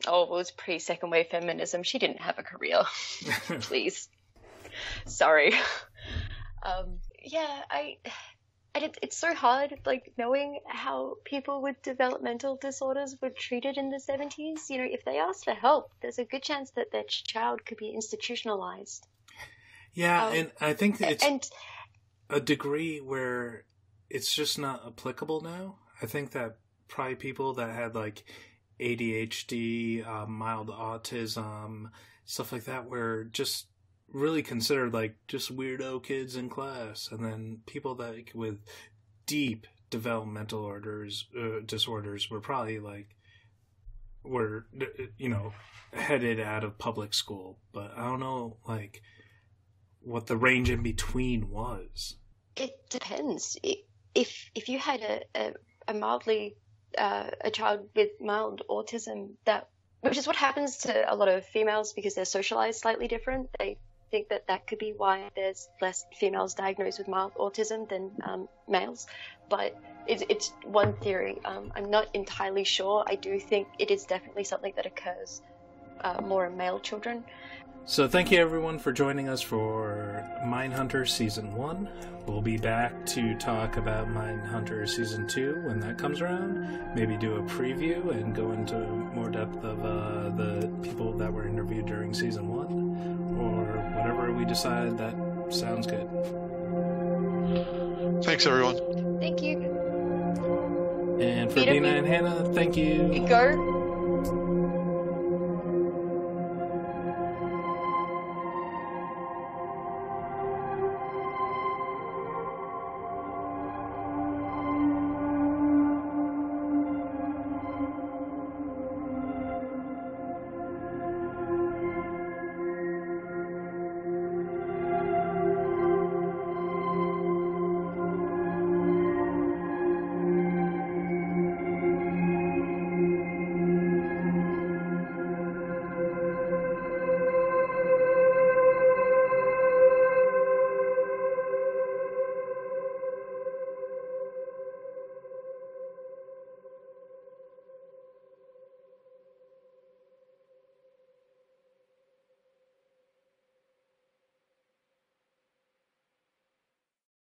Oh, it was pre-second wave feminism. She didn't have a career. Please. Sorry. It's so hard, like, knowing how people with developmental disorders were treated in the 70s. You know, if they asked for help, there's a good chance that their child could be institutionalized. Yeah, and I think it's a degree where it's just not applicable now. I think that probably people that had, like, ADHD, mild autism, stuff like that were just really considered like just weirdo kids in class, and then people that with deep developmental disorders were probably like headed out of public school. But I don't know like what the range in between was. It depends. If you had a mildly a child with mild autism, which is what happens to a lot of females because they're socialized slightly different. They think that could be why there's less females diagnosed with mild autism than males, but it's one theory. I'm not entirely sure. I do think it is definitely something that occurs more in male children. So thank you everyone for joining us for Mindhunter Season 1. We'll be back to talk about Mindhunter Season 2 when that comes around. Maybe do a preview and go into more depth of the people that were interviewed during Season 1. Or whatever we decide that sounds good. Thanks, everyone. Thank you. And for Bina and Hannah, thank you. Go.